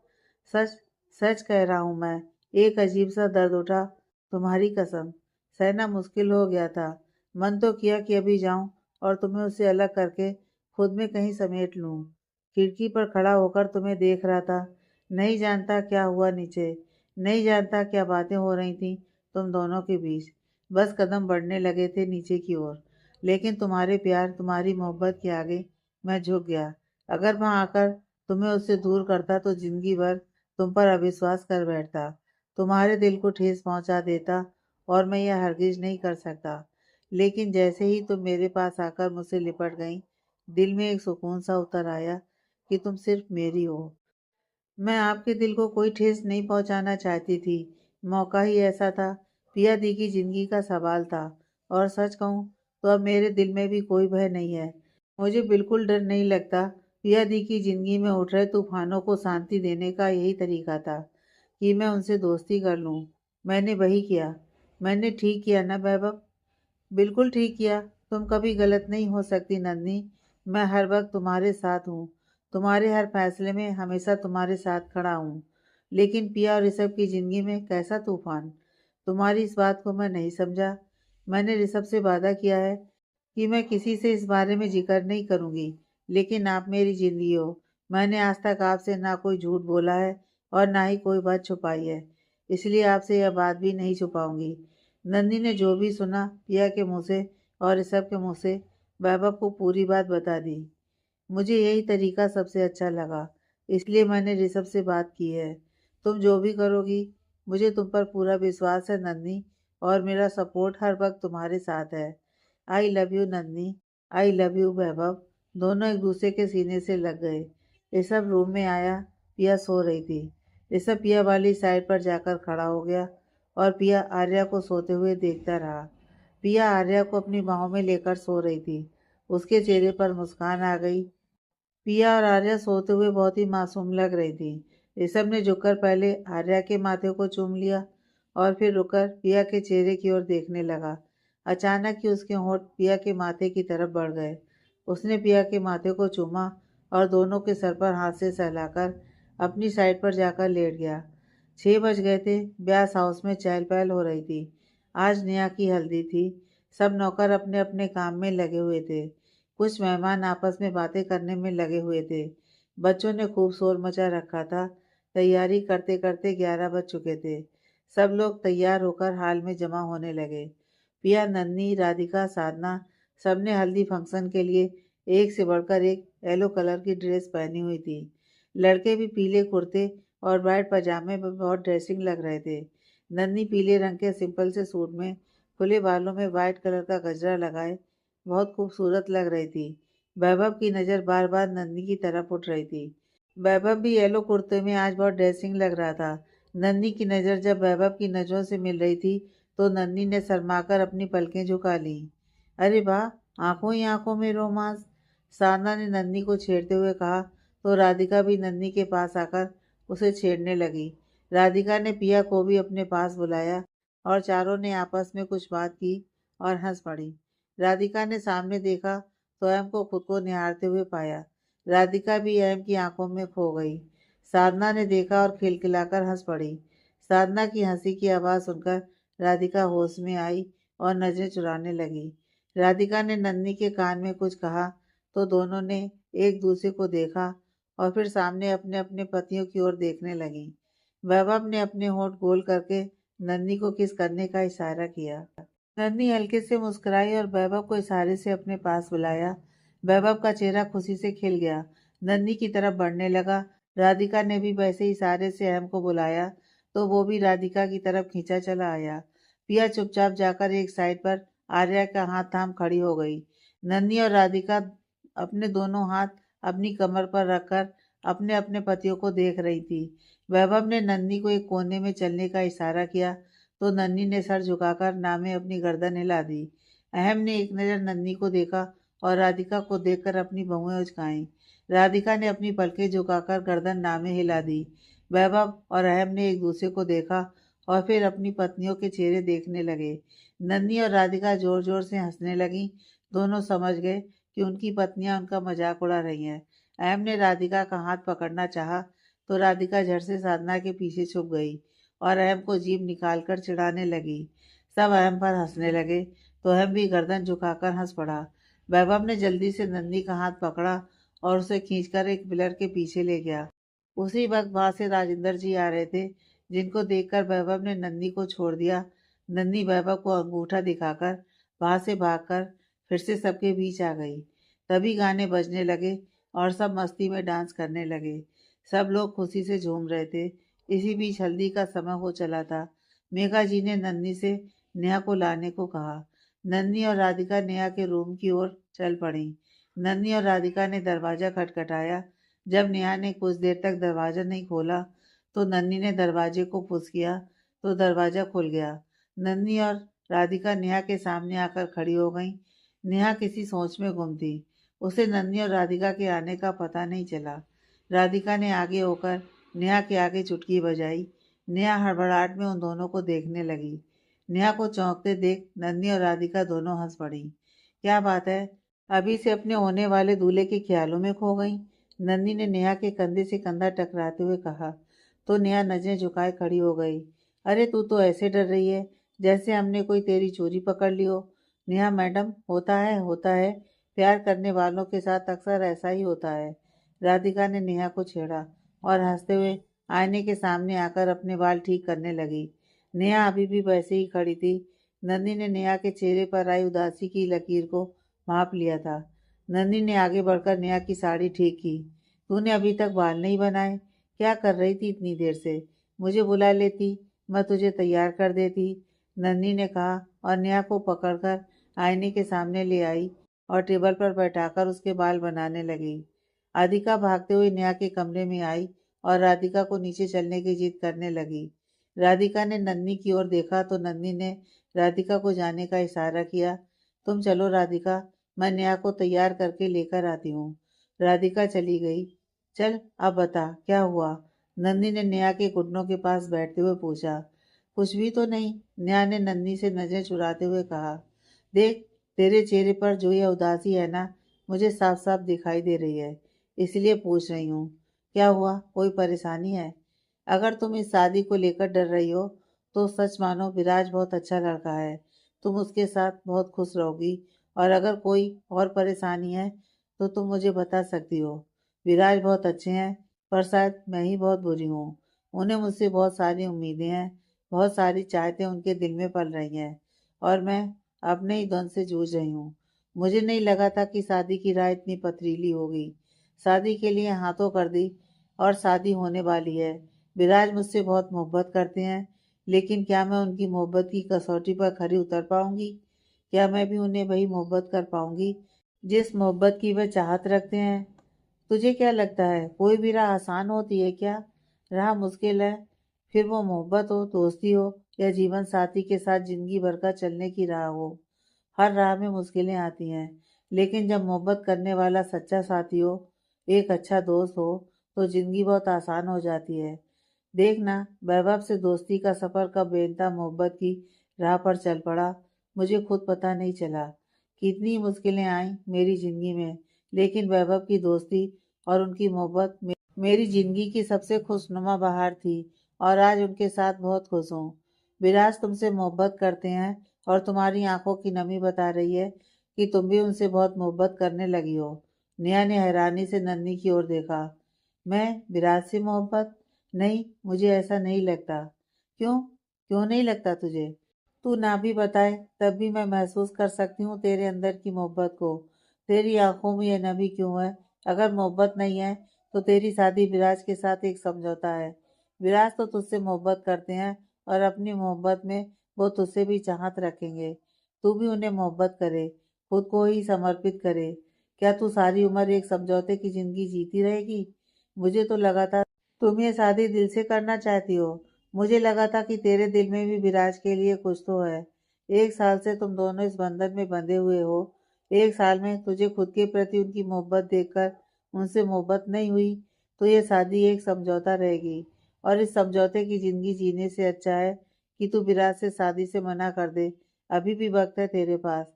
सच सच कह रहा हूँ मैं, एक अजीब सा दर्द उठा। तुम्हारी कसम, सहना मुश्किल हो गया था। मन तो किया कि अभी जाऊं और तुम्हें उससे अलग करके खुद में कहीं समेट लूं। खिड़की पर खड़ा होकर तुम्हें देख रहा था। नहीं जानता क्या हुआ नीचे, नहीं जानता क्या बातें हो रही थीं तुम दोनों के बीच। बस कदम बढ़ने लगे थे नीचे की ओर, लेकिन तुम्हारे प्यार, तुम्हारी मोहब्बत के आगे मैं झुक गया। अगर वहां आकर तुम्हें उससे दूर करता तो जिंदगी भर तुम पर अविश्वास कर बैठता, तुम्हारे दिल को ठेस पहुंचा देता, और मैं यह हरगिज नहीं कर सकता। लेकिन जैसे ही तुम मेरे पास आकर मुझसे लिपट गई, दिल में एक सुकून सा उतर आया कि तुम सिर्फ मेरी हो। मैं आपके दिल को कोई ठेस नहीं पहुंचाना चाहती थी। मौका ही ऐसा था, पिया दी की जिंदगी का सवाल था, और सच कहूँ तो अब मेरे दिल में भी कोई भय नहीं है। मुझे बिल्कुल डर नहीं लगता। पिया दी की जिंदगी में उठ रहे तूफानों को शांति देने का यही तरीका था कि मैं उनसे दोस्ती कर लूं। मैंने वही किया। मैंने ठीक किया ना वैभव? बिल्कुल ठीक किया। तुम कभी गलत नहीं हो सकती नंदनी। मैं हर वक्त तुम्हारे साथ हूँ। तुम्हारे हर फैसले में हमेशा तुम्हारे साथ खड़ा हूँ। लेकिन पिया और ऋषभ की जिंदगी में कैसा तूफान? तुम्हारी इस बात को मैं नहीं समझा। मैंने ऋषभ से वादा किया है कि मैं किसी से इस बारे में जिक्र नहीं करूंगी। लेकिन आप मेरी जिंदगी हो। मैंने आज तक आपसे ना कोई झूठ बोला है और ना ही कोई बात छुपाई है। इसलिए आपसे यह बात भी नहीं छुपाऊंगी। नंदी ने जो भी सुना पिया के मुंह से और ऋषभ के मुंह से वैभव को पूरी बात बता दी। मुझे यही तरीका सबसे अच्छा लगा, इसलिए मैंने ऋषभ से बात की है। तुम जो भी करोगी, मुझे तुम पर पूरा विश्वास है नंदनी, और मेरा सपोर्ट हर वक्त तुम्हारे साथ है। I love you Nandini. I love you Vaibhav. दोनों एक दूसरे के सीने से लग गए। ऋषभ रूम में आया। पिया सो रही थी। ऋषभ पिया वाली साइड पर जाकर खड़ा हो गया और पिया आर्या को सोते हुए देखता रहा। पिया आर्या को अपनी बाहों में लेकर सो रही थी। उसके चेहरे पर मुस्कान आ गई। पिया और आर्या सोते हुए बहुत ही मासूम लग रही थी। ऋषभ ने झुककर पहले आर्या के माथे को चूम लिया और फिर रुककर पिया के चेहरे की ओर देखने लगा। अचानक ही उसके होंठ पिया के माथे की तरफ बढ़ गए। उसने पिया के माथे को चूमा और दोनों के सर पर हाथ से सहलाकर अपनी साइड पर जाकर लेट गया। 6 बज गए थे। ब्यास हाउस में चहल पहल हो रही थी। आज नेहा की हल्दी थी। सब नौकर अपने अपने काम में लगे हुए थे। कुछ मेहमान आपस में बातें करने में लगे हुए थे। बच्चों ने खूब शोर मचा रखा था। तैयारी करते करते 11 बज चुके थे। सब लोग तैयार होकर हाल में जमा होने लगे। पिया, नन्ही, राधिका, साधना सबने हल्दी फंक्शन के लिए एक से बढ़कर एक येलो कलर की ड्रेस पहनी हुई थी। लड़के भी पीले कुर्ते और वाइट पजामे में बहुत ड्रेसिंग लग रहे थे। नन्ही पीले रंग के सिंपल से सूट में खुले बालों में वाइट कलर का गजरा लगाए बहुत खूबसूरत लग रही थी। वैभव की नज़र बार बार नन्ही की तरफ उठ रही थी। वैभव भी येलो कुर्ते में आज बहुत ड्रेसिंग लग रहा था। नन्ही की नज़र जब वैभव की नज़रों से मिल रही थी तो नन्ही ने शर्माकर अपनी पलकें झुका ली। अरे वाह, आंखों ही आंखों में रोमांस। साधना ने नन्ही को छेड़ते हुए कहा तो राधिका भी नन्ही के पास आकर उसे छेड़ने लगी। राधिका ने पिया को भी अपने पास बुलाया और चारों ने आपस में कुछ बात की और हंस पड़ी। राधिका ने सामने देखा तो अहम को खुद को निहारते हुए पाया। राधिका भी अहम की आंखों में खो गई। साधना ने देखा और खिलखिलाकर हंस पड़ी। साधना की हंसी की आवाज़ सुनकर राधिका होश में आई और नजरें चुराने लगी। राधिका ने नन्ही के कान में कुछ कहा तो दोनों ने एक दूसरे को देखा और फिर सामने अपने अपने पतियों की ओर देखने लगी। वैभव ने अपने होंठ गोल करके नन्ही को किस करने का इशारा किया। नन्ही हल्के से मुस्कुराई और वैभव को इशारे से अपने पास बुलाया। वैभव का चेहरा खुशी से खिल गया। नन्ही की तरफ बढ़ने लगा। राधिका ने भी वैसे ही इशारे से अहम को बुलाया तो वो भी राधिका की तरफ खींचा चला आया। पिया चुपचाप जाकर एक साइड पर आर्या का हाथ थाम खड़ी हो गई। नन्ही और राधिका अपने दोनों हाथ अपनी कमर पर रखकर अपने अपने पतियों को देख रही थी। वैभव ने नन्ही को एक कोने में चलने का इशारा किया तो नन्ही ने सर झुकाकर ना में अपनी गर्दन हिला दी। अहम ने एक नज़र नन्ही को देखा और राधिका को देखकर अपनी भौहें उचकाईं। राधिका ने अपनी पलकें झुकाकर गर्दन ना में हिला दी। वैभव और अहम ने एक दूसरे को देखा और फिर अपनी पत्नियों के चेहरे देखने लगे। नन्ही और राधिका जोर जोर से हंसने लगी। दोनों समझ गए कि उनकी पत्नियां उनका मजाक उड़ा रही हैं। अहम ने राधिका का हाथ पकड़ना चाहा तो राधिका झट से साधना के पीछे छुप गई और अहम को जीभ निकालकर चिढ़ाने लगी। सब अहम पर हंसने लगे तो अहम भी गर्दन झुकाकर हंस पड़ा। वैभव ने जल्दी से नंदी का हाथ पकड़ा और उसे खींचकर एक पिलर के पीछे ले गया। उसी वक्त वहां से राजेंद्र जी आ रहे थे, जिनको देखकर वैभव ने नंदी को छोड़ दिया। नंदी वैभव को अंगूठा दिखाकर वहां से भागकर फिर से सबके बीच आ गई। तभी गाने बजने लगे और सब मस्ती में डांस करने लगे। सब लोग खुशी से झूम रहे थे। इसी बीच हल्दी का समय हो चला था। मेघा जी ने नन्ही से नेहा को लाने को कहा। नन्ही और राधिका नेहा के रूम की ओर चल पड़ी। नन्ही और राधिका ने दरवाजा खटखटाया। जब नेहा ने कुछ देर तक दरवाजा नहीं खोला तो नन्ही ने दरवाजे को पुश किया तो दरवाजा खुल गया। नन्ही और राधिका नेहा के सामने आकर खड़ी हो गई। नेहा किसी सोच में गुम थी। उसे नंदनी और राधिका के आने का पता नहीं चला। राधिका ने आगे होकर नेहा के आगे चुटकी बजाई। नेहा हड़बड़ाहट में उन दोनों को देखने लगी। नेहा को चौंकते देख नंदनी और राधिका दोनों हंस पड़ी। क्या बात है, अभी से अपने होने वाले दूल्हे के ख्यालों में खो गई। नंदनी ने नेहा के कंधे से कंधा टकराते हुए कहा तो नेहा नजरें झुकाए खड़ी हो गई। अरे तू तो ऐसे डर रही है जैसे हमने कोई तेरी चोरी पकड़ ली हो। नेहा मैडम, होता है, प्यार करने वालों के साथ अक्सर ऐसा ही होता है। राधिका ने नेहा को छेड़ा और हंसते हुए आईने के सामने आकर अपने बाल ठीक करने लगी। नेहा अभी भी वैसे ही खड़ी थी। नंदी ने नेहा के चेहरे पर आई उदासी की लकीर को भांप लिया था। नंदी ने आगे बढ़कर नेहा की साड़ी ठीक की। तूने अभी तक बाल नहीं बनाए, क्या कर रही थी इतनी देर से? मुझे बुला लेती, मैं तुझे तैयार कर देती, नंदी ने कहा और नेहा को पकड़कर आईने के सामने ले आई और टेबल पर बैठाकर उसके बाल बनाने लगी। राधिका भागते हुए नेहा के कमरे में आई और राधिका को नीचे चलने की जिद करने लगी। राधिका ने नंदनी की ओर देखा तो नंदनी ने राधिका को जाने का इशारा किया। तुम चलो राधिका, मैं नेहा को तैयार करके लेकर आती हूँ। राधिका चली गई। चल अब बता क्या हुआ? नंदनी ने नेहा के घुटनों के पास बैठते हुए पूछा। कुछ भी तो नहीं, नेहा ने नंदनी से नजरें चुराते हुए कहा। देख, तेरे चेहरे पर जो यह उदासी है ना, मुझे साफ साफ दिखाई दे रही है, इसलिए पूछ रही हूँ। क्या हुआ, कोई परेशानी है? अगर तुम इस शादी को लेकर डर रही हो तो सच मानो, विराज बहुत अच्छा लड़का है, तुम उसके साथ बहुत खुश रहोगी। और अगर कोई और परेशानी है तो तुम मुझे बता सकती हो। विराज बहुत अच्छे हैं, पर शायद मैं ही बहुत बुरी हूँ। उन्हें मुझसे बहुत सारी उम्मीदें हैं, बहुत सारी चाहतें उनके दिल में पल रही हैं और मैं अपने ही द्वंद से जूझ रही हूँ। मुझे नहीं लगा था कि शादी की राह इतनी पथरीली होगी। शादी के लिए हाँ तो कर दी और शादी होने वाली है। विराज मुझसे बहुत मोहब्बत करते हैं, लेकिन क्या मैं उनकी मोहब्बत की कसौटी पर खरी उतर पाऊंगी? क्या मैं भी उन्हें वही मोहब्बत कर पाऊंगी जिस मोहब्बत की वह चाहत रखते हैं? तुझे क्या लगता है कोई भी राह आसान होती है क्या? राह मुश्किल है, फिर वो मोहब्बत हो, दोस्ती हो या जीवन साथी के साथ जिंदगी भर का चलने की राह हो। हर राह में मुश्किलें आती हैं, लेकिन जब मोहब्बत करने वाला सच्चा साथी हो, एक अच्छा दोस्त हो, तो जिंदगी बहुत आसान हो जाती है। देखना, वैभव से दोस्ती का सफर कब बेनता मोहब्बत की राह पर चल पड़ा, मुझे खुद पता नहीं चला। कितनी मुश्किलें आई मेरी जिंदगी में, लेकिन वैभव की दोस्ती और उनकी मोहब्बत मेरी जिंदगी की सबसे खुशनुमा बहार थी और आज उनके साथ बहुत खुश हूँ। विराज तुमसे मोहब्बत करते हैं और तुम्हारी आंखों की नमी बता रही है कि तुम भी उनसे बहुत मोहब्बत करने लगी हो। नेहा ने हैरानी से नन्ही की ओर देखा। मैं विराज से मोहब्बत? नहीं, मुझे ऐसा नहीं लगता। क्यों? क्यों नहीं लगता तुझे? तू ना भी बताए तब भी मैं महसूस कर सकती हूँ तेरे अंदर की मोहब्बत को। तेरी आंखों में ये नमी क्यों है? अगर मोहब्बत नहीं है तो तेरी शादी विराज के साथ एक समझौता है। विराज तो तुझसे मोहब्बत करते हैं और अपनी मोहब्बत में वो तुझसे भी चाहत रखेंगे। तू भी उन्हें मोहब्बत करे, खुद को ही समर्पित करे। क्या तू सारी उम्र एक समझौते की जिंदगी जीती रहेगी? मुझे तो लगा था तुम ये शादी दिल से करना चाहती हो। मुझे लगा था कि तेरे दिल में भी विराज के लिए कुछ तो है। 1 साल से तुम दोनों इस बंधन में बंधे हुए हो। 1 साल में तुझे खुद के प्रति उनकी मोहब्बत देखकर उनसे मोहब्बत नहीं हुई तो ये शादी एक समझौता रहेगी और इस समझौते की जिंदगी जीने से अच्छा है कि तू विराज से शादी से मना कर दे। अभी भी वक्त है तेरे पास,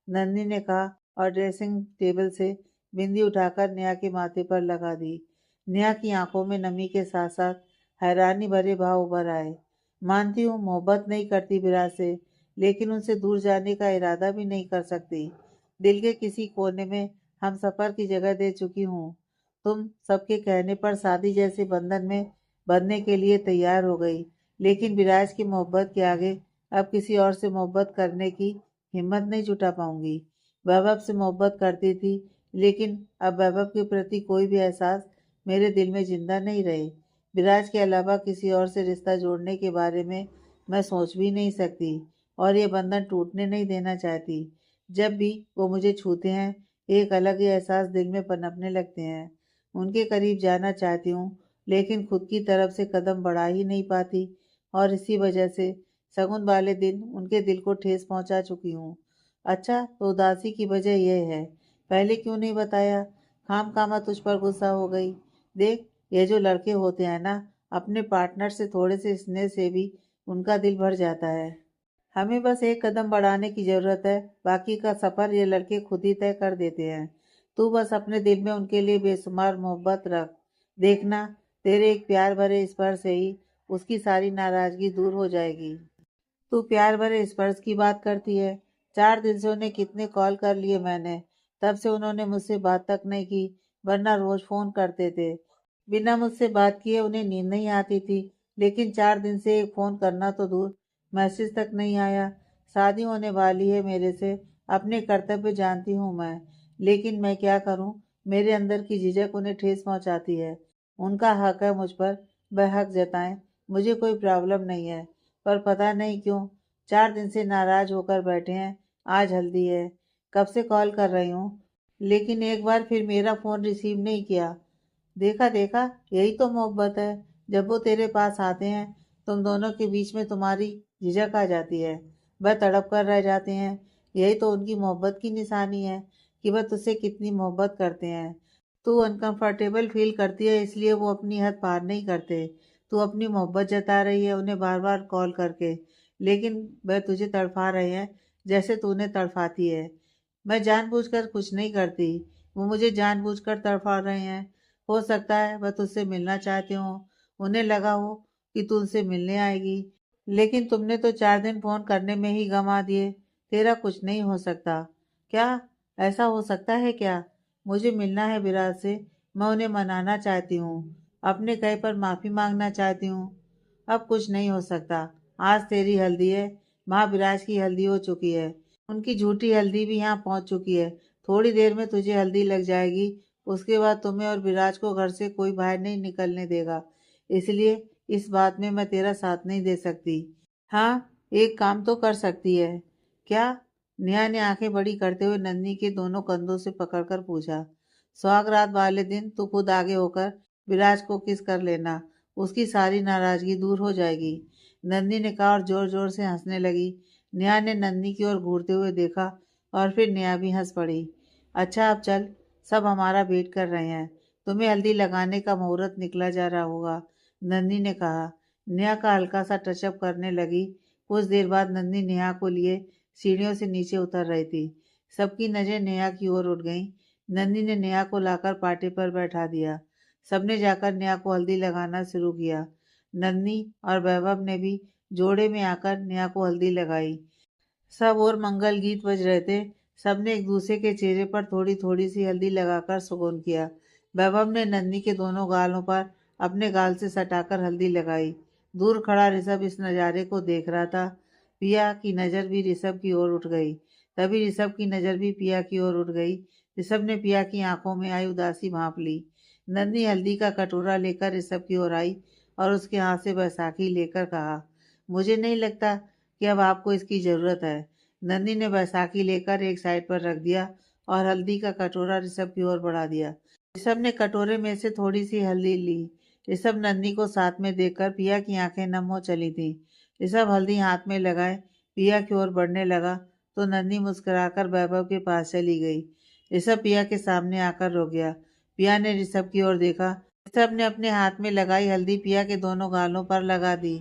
नंदिनी ने कहा और ड्रेसिंग टेबल से बिंदी उठाकर नेहा के माथे पर लगा दी। नेहा की आंखों में नमी के साथ साथ हैरानी भरे भाव उभर आए। मानती हूँ मोहब्बत नहीं करती विराज से, लेकिन उनसे दूर जाने का इरादा भी नहीं कर सकती। दिल के किसी कोने में हम सफर की जगह दे चुकी हूँ। तुम सबके कहने पर शादी जैसे बंधन में बंधने के लिए तैयार हो गई, लेकिन विराज की मोहब्बत के आगे अब किसी और से मोहब्बत करने की हिम्मत नहीं जुटा पाऊंगी। वैभव से मोहब्बत करती थी, लेकिन अब वैभव के प्रति कोई भी एहसास मेरे दिल में जिंदा नहीं रहे। विराज के अलावा किसी और से रिश्ता जोड़ने के बारे में मैं सोच भी नहीं सकती और ये बंधन टूटने नहीं देना चाहती। जब भी वो मुझे छूते हैं, एक अलग ही एहसास दिल में पनपने लगते हैं। उनके करीब जाना चाहती हूँ, लेकिन खुद की तरफ से कदम बढ़ा ही नहीं पाती और इसी वजह से शगुन वाले दिन उनके दिल को ठेस पहुंचा चुकी हूँ। अच्छा, तो उदासी की वजह यह है, पहले क्यों नहीं बताया? खामखामा तुझ पर गुस्सा हो गई। देख, ये जो लड़के होते हैं ना, अपने पार्टनर से थोड़े से स्नेह से भी उनका दिल भर जाता है। हमें बस एक कदम बढ़ाने की जरूरत है, बाकी का सफर ये लड़के खुद ही तय कर देते हैं। तू बस अपने दिल में उनके लिए बेशुमार मोहब्बत रख। देखना, तेरे एक प्यार भरे स्पर्श से ही उसकी सारी नाराजगी दूर हो जाएगी। तू प्यार भरे स्पर्श की बात करती है? 4 दिन से उन्हें कितने कॉल कर लिए मैंने, तब से उन्होंने मुझसे बात तक नहीं की, वरना रोज फोन करते थे। बिना मुझसे बात किए उन्हें नींद नहीं आती थी, लेकिन 4 दिन से एक फोन करना तो दूर, मैसेज तक नहीं आया। शादी होने वाली है मेरे से, अपने कर्तव्य जानती हूँ मैं, लेकिन मैं क्या करूँ? मेरे अंदर की झिझक उन्हें ठेस पहुंचाती है। उनका हक है मुझ पर, वह हक जताएं, मुझे कोई प्रॉब्लम नहीं है। पर पता नहीं क्यों 4 दिन से नाराज होकर बैठे हैं। आज हल्दी है, कब से कॉल कर रही हूँ, लेकिन एक बार फिर मेरा फोन रिसीव नहीं किया। देखा देखा, यही तो मोहब्बत है। जब वो तेरे पास आते हैं, तुम दोनों के बीच में तुम्हारी झिझक आ जाती है, वह तड़प कर रह जाते हैं। यही तो उनकी मोहब्बत की निशानी है कि वह तुझसे कितनी मोहब्बत करते हैं। तू अनकंफर्टेबल फील करती है, इसलिए वो अपनी हद पार नहीं करते। तू अपनी मोहब्बत जता रही है उन्हें बार बार कॉल करके, लेकिन वह तुझे तड़फा रहे हैं जैसे तू उन्हें तड़फाती है। मैं जानबूझकर कुछ नहीं करती, वो मुझे जानबूझकर तड़फा रहे हैं। हो सकता है वह तुझसे मिलना चाहते हो, उन्हें लगा हो कि तू उनसे मिलने आएगी, लेकिन तुमने तो 4 दिन फोन करने में ही गंवा दिए। तेरा कुछ नहीं हो सकता क्या? ऐसा हो सकता है क्या? मुझे मिलना है विराज से, मैं उन्हें मनाना चाहती हूँ, अपने कहे पर माफी मांगना चाहती हूँ। अब कुछ नहीं हो सकता। आज तेरी हल्दी है, महाविराज की हल्दी हो चुकी है, उनकी झूठी हल्दी भी यहाँ पहुंच चुकी है। थोड़ी देर में तुझे हल्दी लग जाएगी, उसके बाद तुम्हें और विराज को घर से कोई बाहर नहीं निकलने देगा, इसलिए इस बात में मैं तेरा साथ नहीं दे सकती। हाँ, एक काम तो कर सकती है। क्या? नेहा ने आंखें बड़ी करते हुए नन्ही के दोनों कंधों से पकड़कर पूछा। सुहाग रात वाले दिन तू खुद आगे होकर विराज को किस कर लेना, उसकी सारी नाराजगी दूर हो जाएगी। नन्ही ने कहा और जोर जोर से हंसने लगी। नेहा ने नन्ही की ओर घूरते हुए देखा और फिर नेहा भी हंस पड़ी। अच्छा, अब चल, सब हमारा वेट कर रहे हैं, तुम्हें हल्दी लगाने का मुहूर्त निकला जा रहा होगा, नन्ही ने कहा। नेहा का हल्का सा टचअप करने लगी। कुछ देर बाद नन्ही नेहा को लिए सीढ़ियों से नीचे उतर रही थी। सबकी नजर नेहा की ओर उठ गई। नन्ही ने नेहा को लाकर पाटे पर बैठा दिया। सबने जाकर नेहा को हल्दी लगाना शुरू किया। नन्ही और वैभव ने भी जोड़े में आकर नेहा को हल्दी लगाई। सब और मंगल गीत बज रहे थे। सबने एक दूसरे के चेहरे पर थोड़ी थोड़ी सी हल्दी लगाकर सुगुन किया। वैभव ने नन्ही के दोनों गालों पर अपने गाल से सटाकर हल्दी लगाई। दूर खड़ा ऋषभ इस नज़ारे को देख रहा था। पिया की नज़र भी ऋषभ की ओर उठ गई। तभी ऋषभ की नज़र भी पिया की ओर उठ गई। ऋषभ ने पिया की आंखों में आई उदासी भांप ली। नन्ही हल्दी का कटोरा लेकर ऋषभ की ओर आई और उसके हाथ से बैसाखी लेकर कहा, मुझे नहीं लगता कि अब आपको इसकी जरूरत है। नन्ही ने बैसाखी लेकर एक साइड पर रख दिया और हल्दी का कटोरा ऋषभ की ओर बढ़ा दिया। ऋषभ ने कटोरे में से थोड़ी सी हल्दी ली। ऋषभ नन्ही को साथ में देखकर पिया की आंखें नम हो चली थी। ऋषभ हल्दी हाथ में लगाए पिया की ओर बढ़ने लगा तो नन्ही मुस्कुराकर वैभव के पास चली गई। ऋषभ पिया के सामने आकर रुक गया। पिया ने ऋषभ की ओर देखा। ऋषभ ने अपने हाथ में लगाई हल्दी पिया के दोनों गालों पर लगा दी।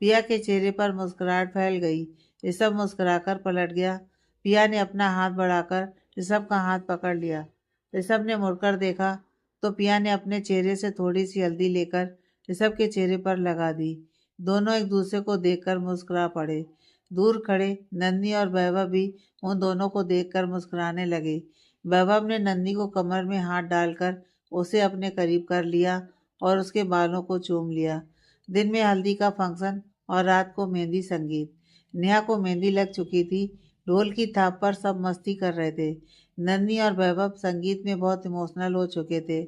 पिया के चेहरे पर मुस्कुराहट फैल गई। ऋषभ मुस्कुराकर पलट गया। पिया ने अपना हाथ बढ़ाकर ऋषभ का हाथ पकड़ लिया। ऋषभ ने मुड़कर देखा तो पिया ने अपने चेहरे से थोड़ी सी हल्दी लेकर ऋषभ के चेहरे पर लगा दी। दोनों एक दूसरे को देखकर मुस्कुरा पड़े। दूर खड़े नन्ही और वैभव भी उन दोनों को देखकर मुस्कुराने लगे। वैभव ने नन्ही को कमर में हाथ डालकर उसे अपने करीब कर लिया और उसके बालों को चूम लिया। दिन में हल्दी का फंक्शन और रात को मेहंदी संगीत। नेहा को मेहंदी लग चुकी थी। ढोल की थाप पर सब मस्ती कर रहे थे। नन्ही और वैभव संगीत में बहुत इमोशनल हो चुके थे।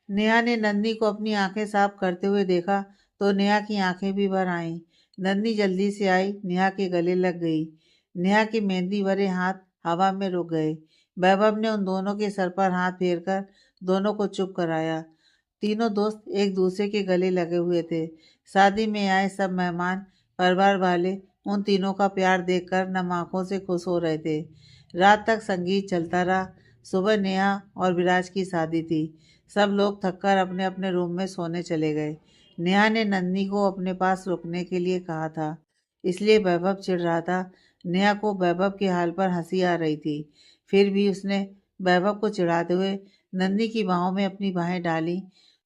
नेहा ने नन्ही को अपनी आंखें साफ करते हुए देखा तो नेहा की आंखें भी भर आईं। नन्ही जल्दी से आई, नेहा के गले लग गई। नेहा के मेहंदी भरे हाथ हवा में रुक गए। वैभव ने उन दोनों के सर पर हाथ फेरकर दोनों को चुप कराया। तीनों दोस्त एक दूसरे के गले लगे हुए थे। शादी में आए सब मेहमान परिवार वाले उन तीनों का प्यार देखकर नम आंखों से खुश हो रहे थे। रात तक संगीत चलता रहा। सुबह नेहा और विराज की शादी थी। सब लोग थककर अपने अपने रूम में सोने चले गए। नेहा ने नंदिनी को अपने पास रुकने के लिए कहा था, इसलिए वैभव चिढ़ रहा था। नेहा को वैभव के हाल पर हंसी आ रही थी। फिर भी उसने वैभव को चिढ़ाते हुए नंदिनी की बाहों में अपनी बाहें डाली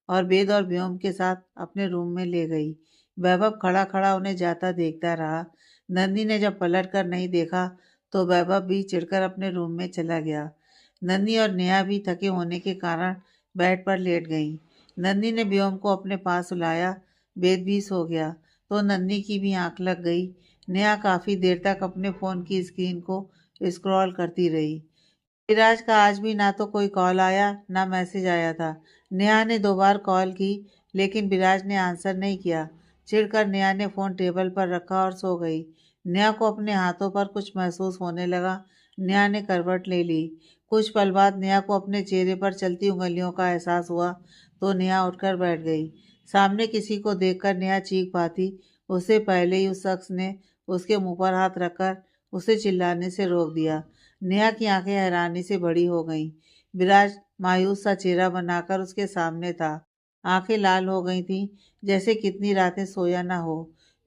और वेद और व्योम के साथ अपने रूम में ले गई। वैभव खड़ा खड़ा उन्हें जाता देखता रहा। नंदिनी ने जब पलट कर नहीं देखा तो वैभव भी चिढ़कर अपने रूम में चला गया। नंदिनी और नेहा भी थके होने के कारण बेड पर लेट गईं। नंदिनी ने व्योम को अपने पास सुलाया। वेद भी सो गया तो नंदिनी की भी आंख लग गई। नेहा काफी देर तक अपने फोन की स्क्रीन को स्क्रॉल करती रही। विराज का आज भी ना तो कोई कॉल आया ना मैसेज आया था। नेहा ने 2 बार कॉल की लेकिन विराज ने आंसर नहीं किया। चिढ़कर नेहा ने फोन टेबल पर रखा और सो गई। नेहा को अपने हाथों पर कुछ महसूस होने लगा। नेहा ने करवट ले ली। कुछ पल बाद नेहा को अपने चेहरे पर चलती उंगलियों का एहसास हुआ तो नेहा उठकर बैठ गई। सामने किसी को देखकर नेहा चीख पाती उससे पहले ही उस शख्स ने उसके मुंह पर हाथ रखकर उसे चिल्लाने से रोक दिया। नेहा की आंखें हैरानी से बड़ी हो गईं। विराज मायूस सा चेहरा बनाकर उसके सामने था। आंखें लाल हो गई थीं, जैसे कितनी रातें सोया ना हो।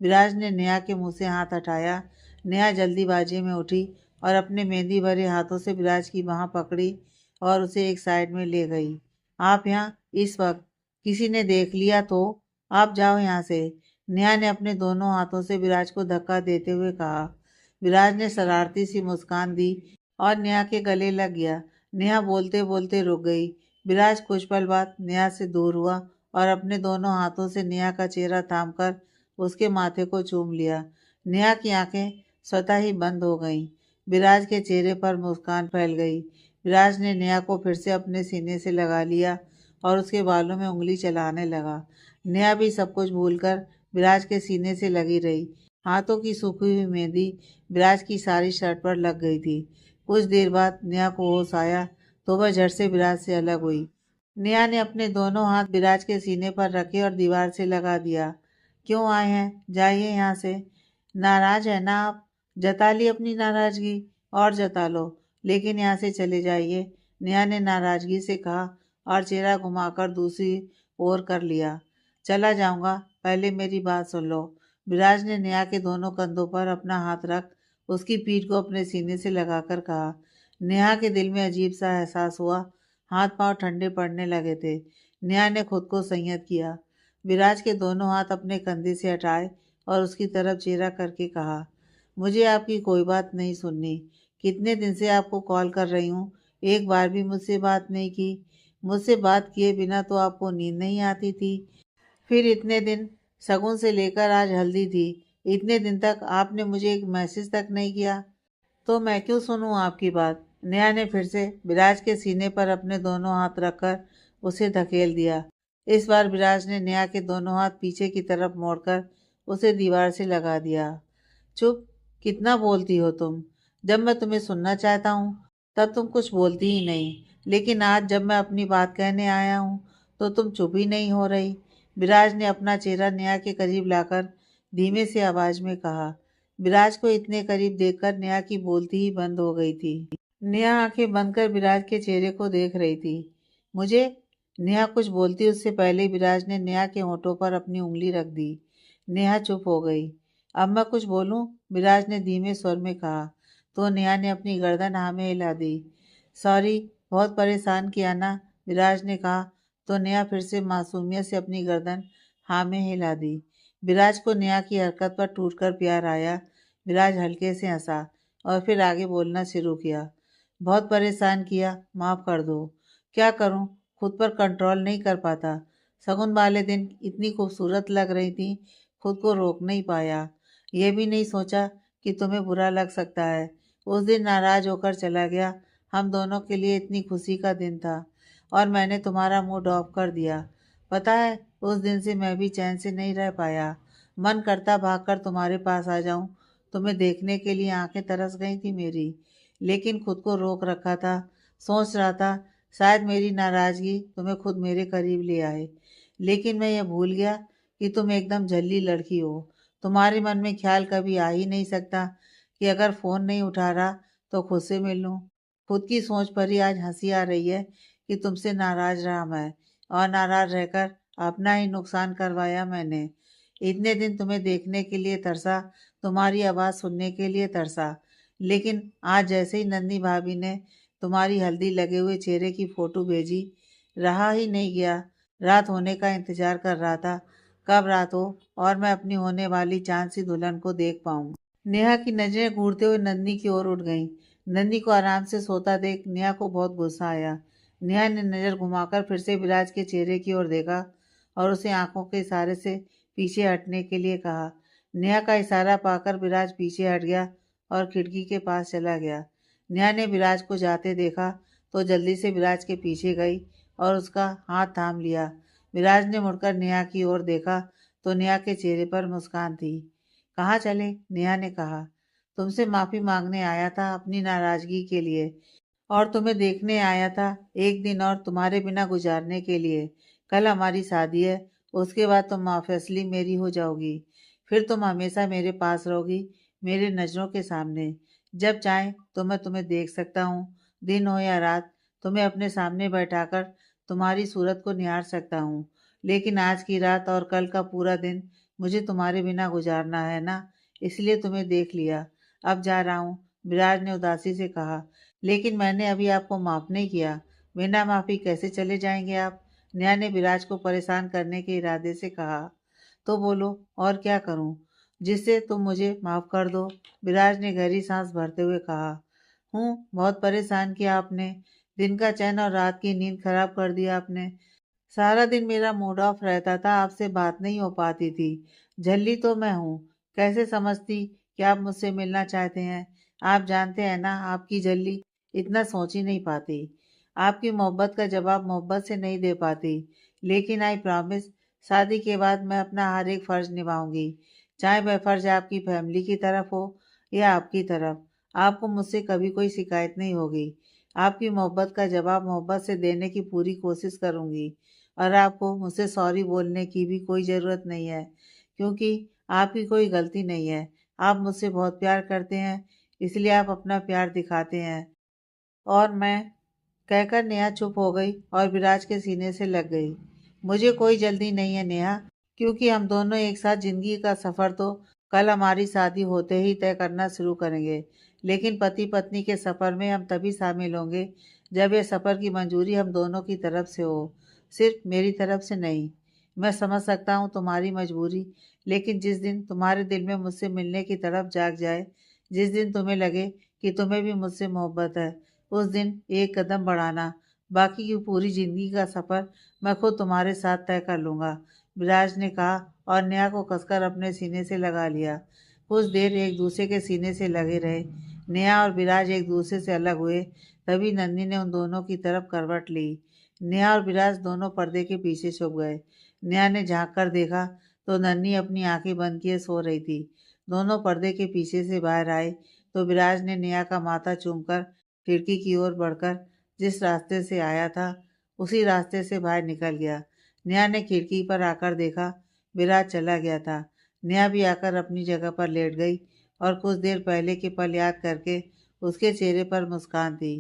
विराज ने नेहा के मुंह से हाथ हटाया। नेहा जल्दीबाजी में उठी और अपने मेहंदी भरे हाथों से विराज की बाह पकड़ी और उसे एक साइड में ले गई। आप यहाँ इस वक्त? किसी ने देख लिया तो? आप जाओ यहाँ से। नेहा ने अपने दोनों हाथों से विराज को धक्का देते हुए कहा। विराज ने शरारती सी मुस्कान दी और नेहा के गले लग गया। नेहा बोलते बोलते रुक गई। विराज कुछ पल बाद नेहा से दूर हुआ और अपने दोनों हाथों से नेहा का चेहरा थामकर उसके माथे को चूम लिया। नेहा की आंखें स्वतः ही बंद हो गईं। विराज के चेहरे पर मुस्कान फैल गई। विराज ने नेहा को फिर से अपने सीने से लगा लिया और उसके बालों में उंगली चलाने लगा। नेहा भी सब कुछ भूलकर विराज के सीने से लगी रही। हाथों की सूखी हुई मेहंदी विराज की सारी शर्ट पर लग गई थी। कुछ देर बाद नेहा को होश आया तो वह झट से विराज से अलग हुई। नेहा ने अपने दोनों हाथ विराज के सीने पर रखे और दीवार से लगा दिया। क्यों आए हैं? जाइए यहाँ से। नाराज है ना आप? जता ली अपनी नाराजगी और जता लो, लेकिन यहाँ से चले जाइए। नेहा ने नाराजगी से कहा और चेहरा घुमाकर दूसरी ओर कर लिया। चला जाऊंगा, पहले मेरी बात सुन लो। विराज ने नेहा के दोनों कंधों पर अपना हाथ रख उसकी पीठ को अपने सीने से लगाकर कहा। नेहा के दिल में अजीब सा एहसास हुआ। हाथ पांव ठंडे पड़ने लगे थे। नेहा ने खुद को संयत किया। विराज के दोनों हाथ अपने कंधे से हटाए और उसकी तरफ चेहरा करके कहा, मुझे आपकी कोई बात नहीं सुननी। कितने दिन से आपको कॉल कर रही हूँ, एक बार भी मुझसे बात नहीं की। मुझसे बात किए बिना तो आपको नींद नहीं आती थी। फिर इतने दिन, शगुन से लेकर आज हल्दी थी, इतने दिन तक आपने मुझे एक मैसेज तक नहीं किया। तो मैं क्यों सुनूं आपकी बात? नेहा ने फिर से विराज के सीने पर अपने दोनों हाथ रखकर उसे धकेल दिया। इस बार विराज ने नेहा के दोनों हाथ पीछे की तरफ मोड़कर उसे दीवार से लगा दिया। चुप, कितना बोलती हो तुम? जब मैं तुम्हें सुनना चाहता हूँ तब तुम कुछ बोलती ही नहीं, लेकिन आज जब मैं अपनी बात कहने आया हूँ तो तुम चुप ही नहीं हो रही। विराज ने अपना चेहरा नेहा के करीब लाकर धीमे से आवाज में कहा। विराज को इतने करीब देखकर नेहा की बोलती ही बंद हो गई थी। नेहा आंखें बंद कर विराज के चेहरे को देख रही थी। मुझे? नेहा कुछ बोलती उससे पहले विराज ने नेहा के होठों पर अपनी उंगली रख दी। नेहा चुप हो गई। अब मैं कुछ बोलूं? विराज ने धीमे स्वर में कहा तो नेहा ने अपनी गर्दन हाँ में हिला दी। सॉरी, बहुत परेशान किया ना? विराज ने कहा तो नेहा फिर से मासूमियत से अपनी गर्दन हाँ में हिला दी। विराज को नेहा की हरकत पर टूटकर प्यार आया। विराज हल्के से हंसा और फिर आगे बोलना शुरू किया। बहुत परेशान किया, माफ कर दो। क्या करूं, खुद पर कंट्रोल नहीं कर पाता। शगुन वाले दिन इतनी खूबसूरत लग रही थी, खुद को रोक नहीं पाया। यह भी नहीं सोचा कि तुम्हें बुरा लग सकता है। उस दिन नाराज होकर चला गया। हम दोनों के लिए इतनी खुशी का दिन था और मैंने तुम्हारा मूड ऑफ कर दिया। पता है, उस दिन से मैं भी चैन से नहीं रह पाया। मन करता भागकर तुम्हारे पास आ जाऊं। तुम्हें देखने के लिए आंखें तरस गई थी मेरी, लेकिन खुद को रोक रखा था। सोच रहा था शायद मेरी नाराजगी तुम्हें खुद मेरे करीब ले आए, लेकिन मैं ये भूल गया कि तुम एकदम झल्ली लड़की हो। तुम्हारे मन में ख्याल कभी आ ही नहीं सकता कि अगर फ़ोन नहीं उठा रहा तो खुद से मिल लूँ। खुद की सोच पर ही आज हँसी आ रही है कि तुमसे नाराज़ रहा मैं और नाराज़ रहकर अपना ही नुकसान करवाया मैंने। इतने दिन तुम्हें देखने के लिए तरसा, तुम्हारी आवाज़ सुनने के लिए तरसा, लेकिन आज जैसे ही नन्ही भाभी ने तुम्हारी हल्दी लगे हुए चेहरे की फ़ोटो भेजी, रहा ही नहीं गया। रात होने का इंतज़ार कर रहा था, कब रात हो और मैं अपनी होने वाली चाँद सी दुल्हन को देख पाऊँ। नेहा की नज़रें घूरते हुए नन्ही की ओर उठ गईं। नन्ही को आराम से सोता देख नेहा को बहुत गुस्सा आया। नेहा ने नज़र घुमाकर फिर से विराज के चेहरे की ओर देखा और उसे आंखों के इशारे से पीछे हटने के लिए कहा। नेहा का इशारा पाकर विराज पीछे हट गया और खिड़की के पास चला गया। नेहा ने विराज को जाते देखा तो जल्दी से विराज के पीछे गई और उसका हाथ थाम लिया। विराज ने मुड़कर नेहा की ओर देखा तो नेहा के चेहरे पर मुस्कान थी। कहाँ चले? नेहा ने कहा। तुमसे माफ़ी मांगने आया था अपनी नाराज़गी के लिए और तुम्हें देखने आया था एक दिन और तुम्हारे बिना गुजारने के लिए। कल हमारी शादी है, उसके बाद तुम ऑब्वियसली मेरी हो जाओगी। फिर तुम हमेशा मेरे पास रहोगी, मेरे नज़रों के सामने। जब चाहे तो मैं तुम्हें देख सकता हूँ, दिन हो या रात, तुम्हें अपने सामने बैठाकर तुम्हारी सूरत को निहार सकता हूँ। लेकिन आज की रात और कल का पूरा दिन मुझे तुम्हारे बिना गुजारना है ना, इसलिए तुम्हें देख लिया। अब जा रहा हूँ, विराज ने उदासी से कहा। लेकिन मैंने अभी आपको माफ़ नहीं किया। बिना माफ़ी कैसे चले जाएंगे आप? नेहा ने विराज को परेशान करने के इरादे से कहा। तो बोलो और क्या करूं जिससे तुम मुझे माफ़ कर दो? विराज ने गहरी सांस भरते हुए कहा। बहुत परेशान किया आपने। दिन का चैन और रात की नींद खराब कर दिया आपने। सारा दिन मेरा मूड ऑफ रहता था, आपसे बात नहीं हो पाती थी। झल्ली तो मैं हूँ, कैसे समझती कि आप मुझसे मिलना चाहते हैं? आप जानते हैं ना, आपकी झल्ली इतना सोच ही नहीं पाती। आपकी मोहब्बत का जवाब मोहब्बत से नहीं दे पाती। लेकिन आई प्रॉमिस, शादी के बाद मैं अपना हर एक फ़र्ज निभाऊंगी, चाहे वह फ़र्ज आपकी फैमिली की तरफ हो या आपकी तरफ। आपको मुझसे कभी कोई शिकायत नहीं होगी। आपकी मोहब्बत का जवाब मोहब्बत से देने की पूरी कोशिश करूंगी। और आपको मुझसे सॉरी बोलने की भी कोई ज़रूरत नहीं है, क्योंकि आपकी कोई गलती नहीं है। आप मुझसे बहुत प्यार करते हैं, इसलिए आप अपना प्यार दिखाते हैं। और मैं कहकर नेहा चुप हो गई और विराज के सीने से लग गई। मुझे कोई जल्दी नहीं है नेहा, क्योंकि हम दोनों एक साथ जिंदगी का सफ़र तो कल हमारी शादी होते ही तय करना शुरू करेंगे। लेकिन पति पत्नी के सफ़र में हम तभी शामिल होंगे जब यह सफ़र की मंजूरी हम दोनों की तरफ से हो, सिर्फ मेरी तरफ से नहीं। मैं समझ सकता हूँ तुम्हारी मजबूरी, लेकिन जिस दिन तुम्हारे दिल में मुझसे मिलने की तड़प जाग जाए, जिस दिन तुम्हें लगे कि तुम्हें भी मुझसे मोहब्बत है, उस दिन एक कदम बढ़ाना। बाकी की पूरी ज़िंदगी का सफ़र मैं खुद तुम्हारे साथ तय कर लूँगा, विराज ने कहा और नेहा को कसकर अपने सीने से लगा लिया। कुछ देर एक दूसरे के सीने से लगे रहे। नेहा और विराज एक दूसरे से अलग हुए, तभी नंदी ने उन दोनों की तरफ करवट ली। नेहा और विराज दोनों पर्दे के पीछे छुप गए। नेहा ने झाँक कर देखा तो नन्ही अपनी आंखें बंद किए सो रही थी। दोनों पर्दे के पीछे से बाहर आए तो विराज ने नेहा का माथा चूमकर खिड़की की ओर बढ़कर जिस रास्ते से आया था उसी रास्ते से बाहर निकल गया। नेहा ने खिड़की पर आकर देखा, विराज चला गया था। नेहा भी आकर अपनी जगह पर लेट गई और कुछ देर पहले के पल याद करके उसके चेहरे पर मुस्कान थी।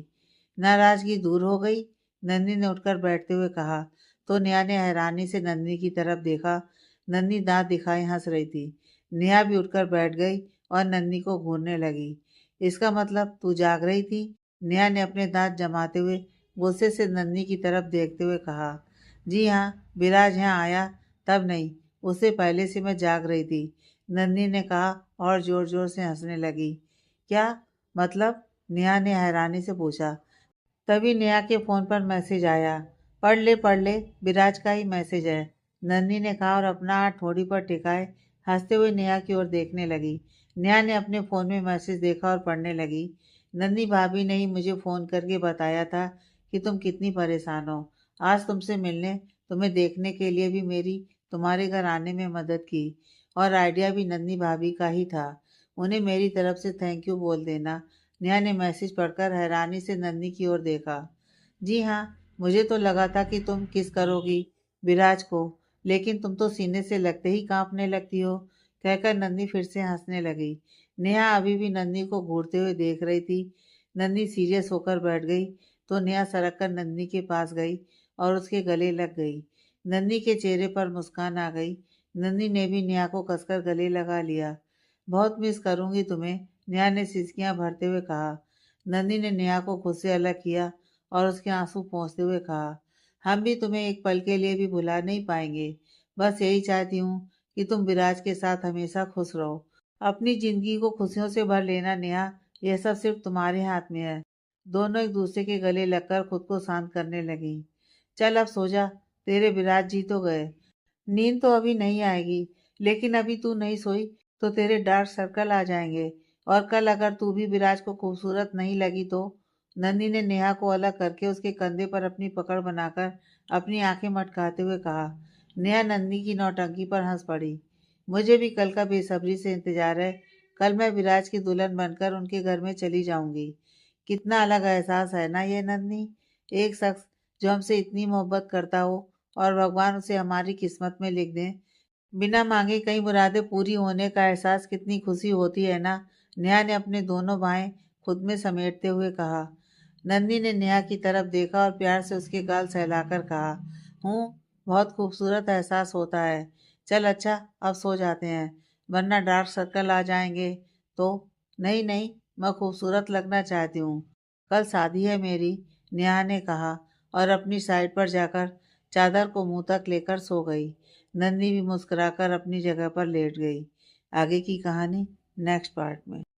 नाराजगी दूर हो गई? नंदी ने उठकर बैठते हुए कहा तो नेहा ने हैरानी से नंदी की तरफ देखा। नंदी दांत दिखाए हंस रही थी। नेहा भी उठकर बैठ गई और नंदी को घूरने लगी। इसका मतलब तू जाग रही थी? नेहा ने अपने दांत जमाते हुए गुस्से से नंदी की तरफ देखते हुए कहा। जी हाँ, विराज यहाँ आया तब नहीं, उससे पहले से मैं जाग रही थी, नंदी ने कहा और जोर जोर से हंसने लगी। क्या मतलब? नेहा ने हैरानी से पूछा। तभी नेहा के फ़ोन पर मैसेज आया। पढ़ ले, विराज का ही मैसेज है, नंदी ने कहा और अपना हाथ ठोड़ी पर टिकाए हंसते हुए नेहा की ओर देखने लगी। नेहा ने अपने फ़ोन में मैसेज देखा और पढ़ने लगी। नंदी भाभी ने ही मुझे फ़ोन करके बताया था कि तुम कितनी परेशान हो। आज तुमसे मिलने, तुम्हें देखने के लिए भी मेरी तुम्हारे घर आने में मदद की और आइडिया भी नंदी भाभी का ही था। उन्हें मेरी तरफ से थैंक यू बोल देना। नेहा ने मैसेज पढ़कर हैरानी से नंदी की ओर देखा। जी हाँ, मुझे तो लगा था कि तुम किस करोगी विराज को, लेकिन तुम तो सीने से लगते ही कांपने लगती हो। कहकर नंदी फिर से हंसने लगी। नेहा अभी भी नंदी को घूरते हुए देख रही थी। नंदी सीरियस होकर बैठ गई तो नेहा सरक कर नंदी के पास गई और उसके गले लग गई। नंदी के चेहरे पर मुस्कान आ गई। नंदी ने भी नेहा को कसकर गले लगा लिया। बहुत मिस करूंगी तुम्हें, नेहा ने सिसकियां भरते हुए कहा। नंदी ने नेहा को खुद से अलग किया और उसके आंसू पोंछते हुए कहा, हम भी तुम्हें एक पल के लिए भी भुला नहीं पाएंगे। बस यही चाहती हूँ कि तुम विराज के साथ हमेशा खुश रहो। अपनी जिंदगी को खुशियों से भर लेना नेहा, यह सब सिर्फ तुम्हारे हाथ में है। दोनों एक दूसरे के गले लगकर खुद को शांत करने लगी। चल अब सो जा, तेरे विराज जी तो गए। नींद तो अभी नहीं आएगी, लेकिन अभी तू नहीं सोई तो तेरे डार्क सर्कल आ जाएंगे, और कल अगर तू भी विराज को खूबसूरत नहीं लगी तो। नंदी ने नेहा को अलग करके उसके कंधे पर अपनी पकड़ बनाकर अपनी आंखें मटकाते हुए कहा। नेहा नंदी की नौटंकी पर हंस पड़ी। मुझे भी कल का बेसब्री से इंतजार है। कल मैं विराज की दुल्हन बनकर उनके घर में चली जाऊंगी। कितना अलग एहसास है ना ये नंदी। एक शख्स जो हमसे इतनी मोहब्बत करता हो और भगवान उसे हमारी किस्मत में लिख दें। बिना मांगे कई मुरादें पूरी होने का एहसास कितनी खुशी होती है ना। नेहा ने अपने दोनों बाहें खुद में समेटते हुए कहा। नंदी ने नेहा की तरफ देखा और प्यार से उसके गाल सहलाकर कहा, हूँ, बहुत खूबसूरत एहसास होता है। चल अच्छा, अब सो जाते हैं, वरना डार्क सर्कल आ जाएंगे तो। नहीं नहीं, मैं खूबसूरत लगना चाहती हूँ। कल शादी है मेरी, नेहा ने कहा और अपनी साइड पर जाकर चादर को मुंह तक लेकर सो गई। नंदी भी मुस्कुराकर अपनी जगह पर लेट गई। आगे की कहानी नेक्स्ट पार्ट में।